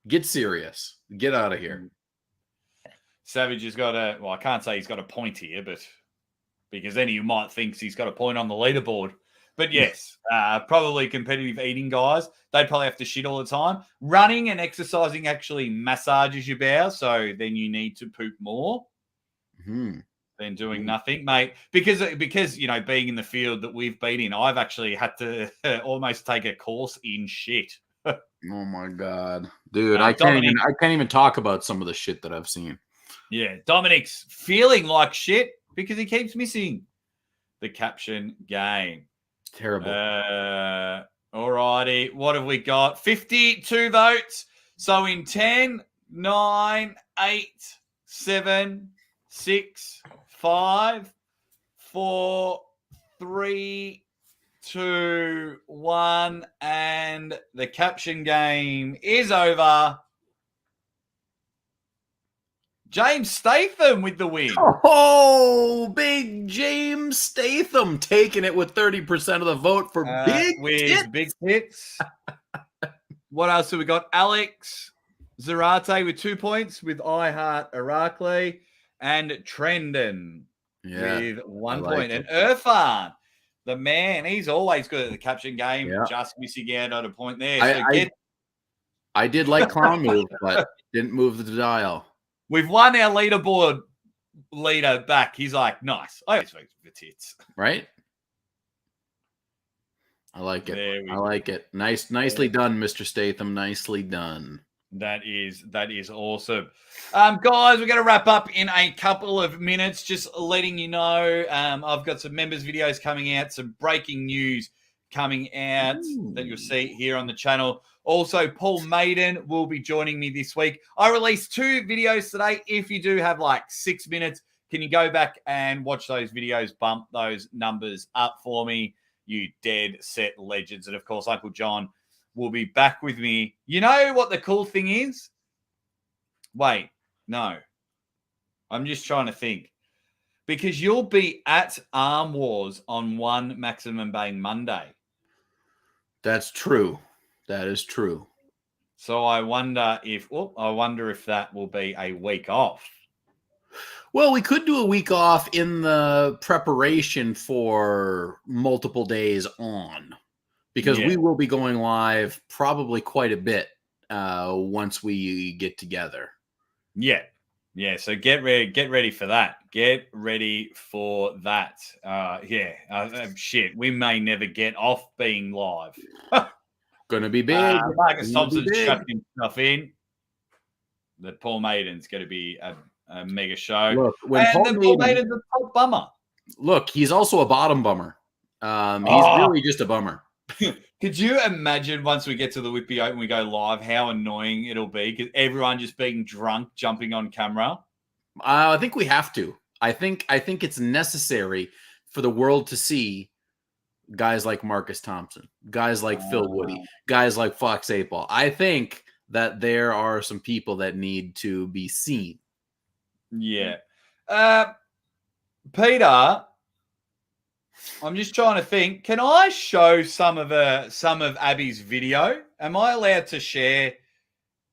Get serious. Get out of here. Savage has got I can't say he's got a point here, but because then you might think he's got a point on the leaderboard. But yes, probably competitive eating guys. They'd probably have to shit all the time. Running and exercising actually massages your bowels, so then you need to poop more than doing nothing, mate. Because you know, being in the field that we've been in, I've actually had to almost take a course in shit. Oh my god, dude! I can't even talk about some of the shit that I've seen. Yeah, Dominic's feeling like shit because he keeps missing the caption game. Terrible. All righty. What have we got? 52 votes. So in 10, 9, 8, 7, 6, 5, 4, 3, 2, 1, and the caption game is over. James Statham with the win. Oh, big James Statham taking it with 30% of the vote for big tits. What else have we got? Alex Zarate with 2 points with I Heart Irakli and Trendon with 1 point. And Irfan, the man, he's always good at the caption game. Yeah. Just missing out on a point there. I did like Clown Move, but didn't move the dial. We've won our leaderboard leader back. He's like, nice. I always vote for tits. Right? I like it. I like it. Nicely done, Mr. Statham. Nicely done. That is awesome. Guys, we're going to wrap up in a couple of minutes. Just letting you know, I've got some members videos coming out, some breaking news coming out that you'll see here on the channel. Also, Paul Maiden will be joining me this week. I released 2 videos today. If you do have like 6 minutes, can you go back and watch those videos, bump those numbers up for me, you dead set legends. And of course, Uncle John will be back with me. You know what the cool thing is? Wait, no. I'm just trying to think. Because you'll be at Arm Wars on one Maximum Bang Monday. That's true. That is true. So I wonder if that will be a week off. Well, we could do a week off in the preparation for multiple days on, because we will be going live probably quite a bit once we get together. Yeah. So get ready for that. Get ready for that. Shit, we may never get off being live. Gonna be big. Marcus Thompson's chucking stuff in. The Paul Maiden's going to be a mega show. Look, when Paul Maiden's a top bummer. Look, he's also a bottom bummer. He's really just a bummer. Could you imagine once we get to the Whitby Open, we go live, how annoying it'll be? Because everyone just being drunk, jumping on camera. I think we have to. I think it's necessary for the world to see guys like Marcus Thompson, guys like Phil Woody, guys like Fox 8-Ball. I think that there are some people that need to be seen. Yeah. Peter, I'm just trying to think. Can I show some of Abby's video? Am I allowed to share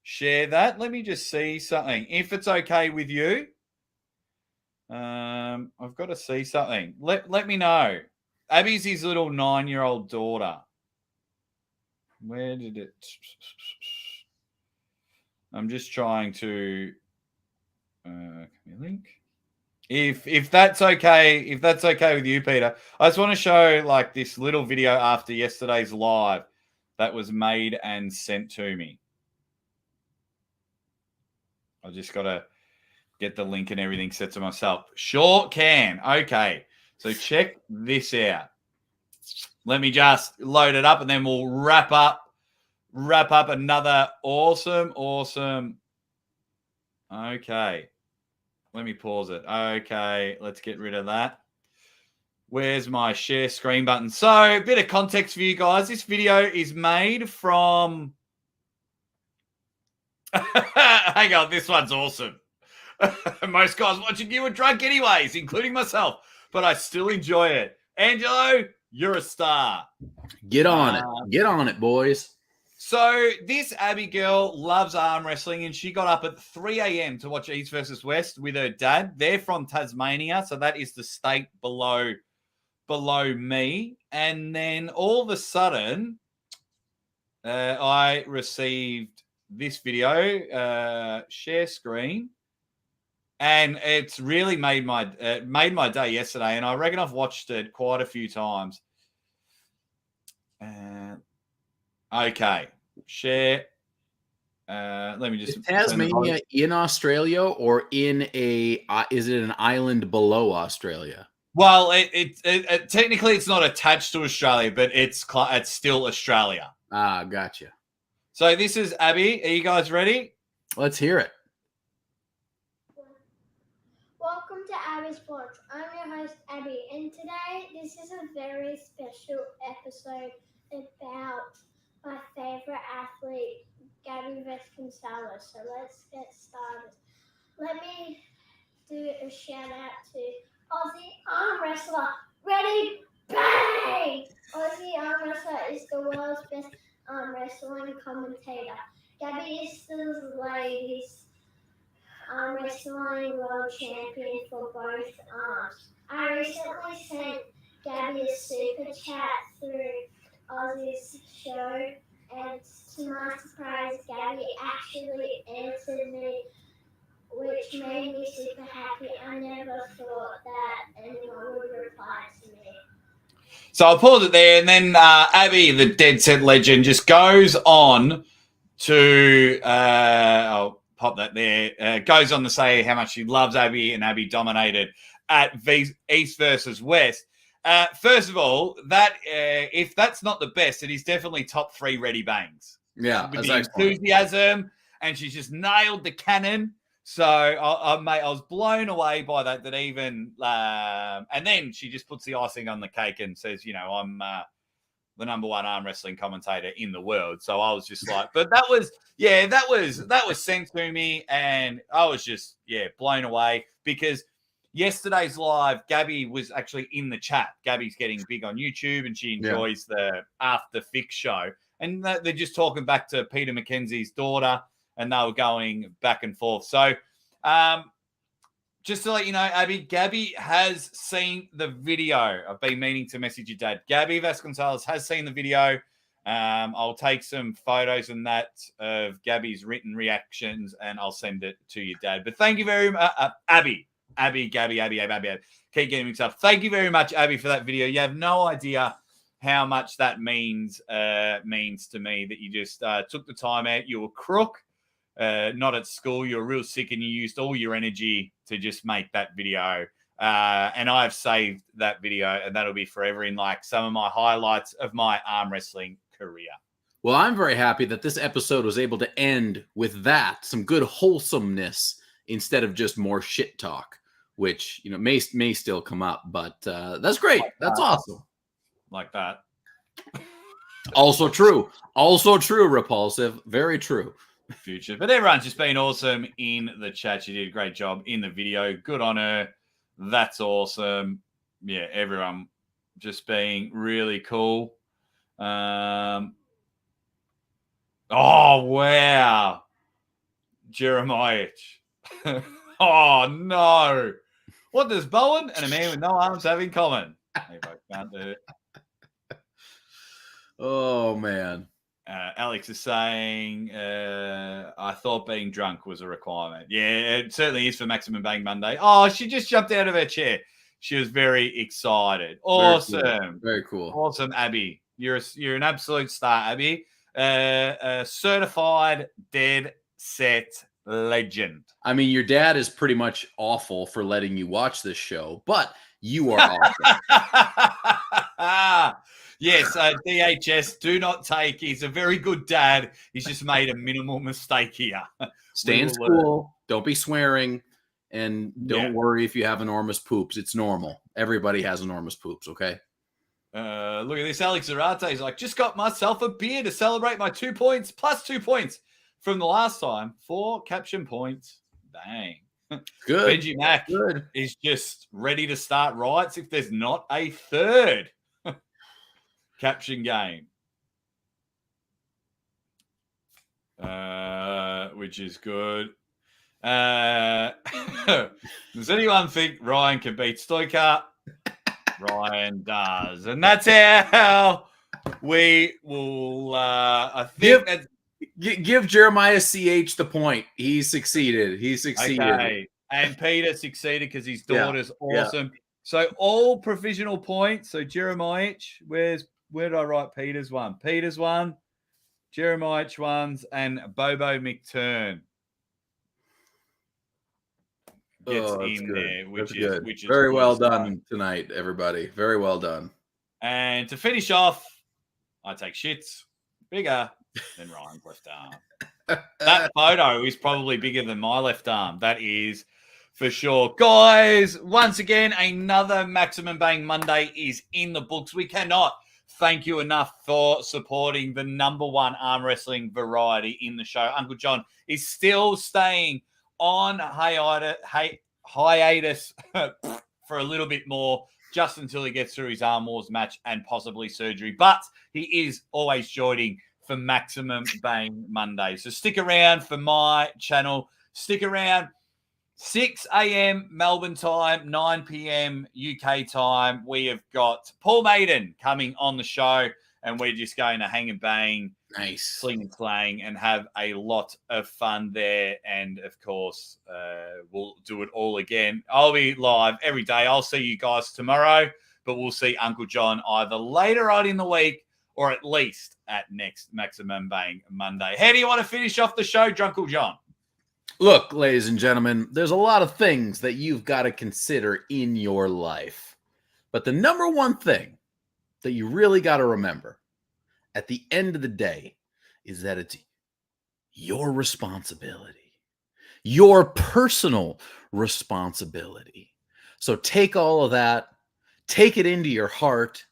share that. Let me just see something. If it's okay with you, I've got to see something. Let me know. Abby's his little 9-year-old daughter. Where did it? I'm just trying to. Can we link? If that's okay with you, Peter, I just want to show like this little video after yesterday's live that was made and sent to me. I just got to get the link and everything set to myself. Sure can. Okay. So check this out. Let me just load it up and then we'll wrap up another awesome. Okay. Let me pause it. Okay. Let's get rid of that. Where's my share screen button? So a bit of context for you guys. This video is made from... Hang on. This one's awesome. Most guys watching you are drunk anyways, including myself, but I still enjoy it. Angelo, you're a star. Get on it. Get on it, boys. So this Abby girl loves arm wrestling, and she got up at 3 a.m. to watch East versus West with her dad. They're from Tasmania, so that is the state below me. And then all of a sudden, I received this video, share screen. And it's really made my day yesterday, and I reckon I've watched it quite a few times. Okay, share. Let me just. Is Tasmania in Australia or in a? Is it an island below Australia? Well, it technically it's not attached to Australia, but it's still Australia. Ah, gotcha. So this is Abby. Are you guys ready? Let's hear it. Welcome to Abby Sports. I'm your host, Abby, and today this is a very special episode about my favorite athlete, Gabby Vasconcelos. So let's get started. Let me do a shout out to Aussie arm wrestler, Ready Bang! Aussie arm wrestler is the world's best arm wrestling commentator. Gabby is the ladies' arm wrestling world champion for both arms. I recently sent Gabby a super chat through Aussie's show, and to my surprise, Gabby actually answered me, which made me super happy. I never thought that anyone would reply to me. So I'll pause it there, and then Abby, the Dead Set legend, just goes on to I'll pop that there. Goes on to say how much she loves Abby, and Abby dominated at East versus West. First of all, that if that's not the best, it is definitely top 3 Ready Bangs. Yeah, with the enthusiasm, and she's just nailed the cannon. So I was blown away by that. That even and then she just puts the icing on the cake and says, you know, I'm the number 1 arm wrestling commentator in the world. So I was just like, but that was sent to me, and I was just blown away because yesterday's live, Gabby was actually in the chat. Gabby's getting big on YouTube, and she enjoys the After Fix show, and they're just talking back to Peter McKenzie's daughter. And they were going back and forth. So just to let you know, Abby, Gabby has seen the video. I've been meaning to message your dad. Gabby Vasconcelos has seen the video. I'll take some photos and that of Gabby's written reactions, and I'll send it to your dad. But thank you very much, Abby. Keep getting mixed up. Thank you very much, Abby, for that video. You have no idea how much that means to me, that you just took the time out. You were crook. Not at school, you're real sick, and you used all your energy to just make that video. And I've saved that video, and that'll be forever in like some of my highlights of my arm wrestling career. Well, I'm very happy that this episode was able to end with that, some good wholesomeness instead of just more shit talk, which, you know, may still come up, but that's great. That's awesome. Like that. Also true, Repulsive. Very true. Future. But everyone's just been awesome in the chat. She did a great job in the video. Good on her. That's awesome. Yeah, everyone just being really cool. Oh, wow. Jeremiah. Oh, no. What does Bowen and a man with no arms have in common? They both can't do it. Oh, man. Alex is saying, I thought being drunk was a requirement. Yeah, it certainly is for Maximum Bang Monday. Oh, she just jumped out of her chair. She was very excited. Awesome. Very cool. Awesome, Abby. You're an absolute star, Abby. A certified dead set legend. I mean, your dad is pretty much awful for letting you watch this show, but you are awesome. Yes, DHS, do not take. He's a very good dad. He's just made a minimal mistake here. Stay in school. Don't be swearing. And don't worry if you have enormous poops. It's normal. Everybody has enormous poops, okay? Look at this. Alex Zarate is like, just got myself a beer to celebrate my 2 points, plus 2 points from the last time. 4 caption points. Bang. Good. Benji Mac is just ready to start rights if there's not a third caption game. Which is good. Does anyone think Ryan can beat Stoiker? Ryan does. And that's how we will, I think give Jeremiah CH the point. He succeeded. Okay. And Peter succeeded because his daughter's awesome. Yeah. So all provisional points. So Jeremiah, where did I write Peter's one? Peter's one, Jeremiah ones, and Bobo McTurn gets in there, which is very well done tonight, everybody. Very well done. And to finish off, I take shits bigger than Ryan's left arm. That photo is probably bigger than my left arm. That is for sure. Guys, once again, another Maximum Bang Monday is in the books. We cannot thank you enough for supporting the #1 arm wrestling variety in the show. Uncle John is still staying on hiatus for a little bit more, just until he gets through his Arm Wars match and possibly surgery. But he is always joining for Maximum Bang Monday. So stick around for my channel. Stick around. 6 a.m. Melbourne time, 9 p.m. UK time. We have got Paul Maiden coming on the show, and we're just going to hang and bang, sling and slang, and have a lot of fun there. And, of course, we'll do it all again. I'll be live every day. I'll see you guys tomorrow, but we'll see Uncle John either later on in the week or at least at next Maximum Bang Monday. How do you want to finish off the show, Drunkle John? Look, ladies and gentlemen, there's a lot of things that you've got to consider in your life. But the #1 thing that you really got to remember at the end of the day is that it's your responsibility, your personal responsibility. So take all of that, take it into your heart,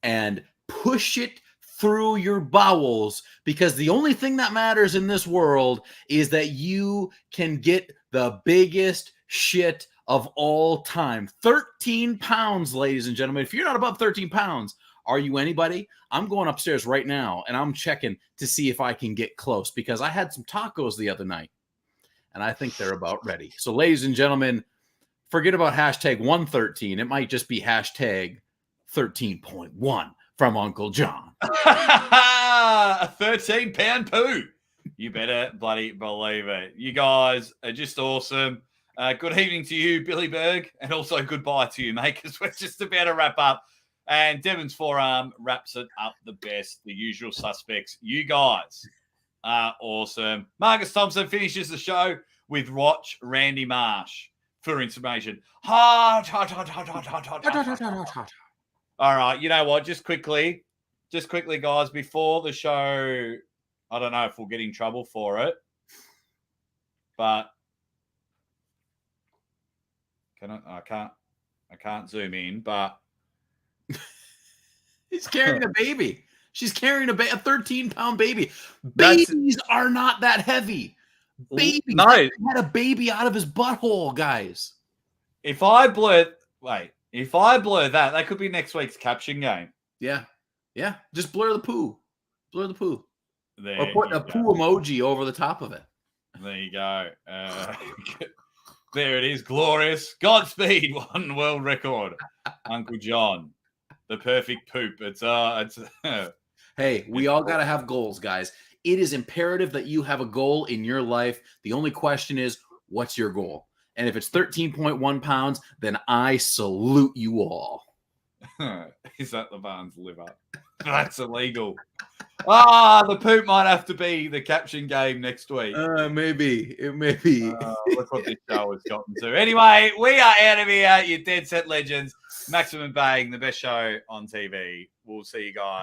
and push it through your bowels, because the only thing that matters in this world is that you can get the biggest shit of all time. 13 pounds, ladies and gentlemen. If you're not above 13 pounds, are you anybody? I'm going upstairs right now and I'm checking to see if I can get close, because I had some tacos the other night and I think they're about ready. So, ladies and gentlemen, forget about #113. It might just be #13.1 from Uncle John. A 13-pound poo. You better bloody believe it. You guys are just awesome. Good evening to you, Billy Berg, and also goodbye to you, mate, because we're just about to wrap up. And Devon's forearm wraps it up the best, the usual suspects. You guys are awesome. Marcus Thompson finishes the show with watch Randy Marsh for information. Hot. All right, you know what? Just quickly, guys, before the show, I don't know if we'll get in trouble for it, but I can't zoom in, but he's carrying a baby. She's carrying a 13-pound baby. Babies are not that heavy. Babies. No. He had a baby out of his butthole, guys. If I blur that could be next week's caption game. Yeah. Just blur the poo. Or put a go. poo emoji over the top of it. There you go. There it is. Glorious. Godspeed. One world record. Uncle John. The perfect poop. It's Hey, we all got to have goals, guys. It is imperative that you have a goal in your life. The only question is, what's your goal? And if it's 13.1 pounds, then I salute you all. Is that the Barnes liver? That's illegal. The poop might have to be the caption game next week. Maybe. It may be. Look what this show has gotten to. Anyway, we are out of here. You Dead Set Legends. Maximum Bang, the best show on TV. We'll see you guys.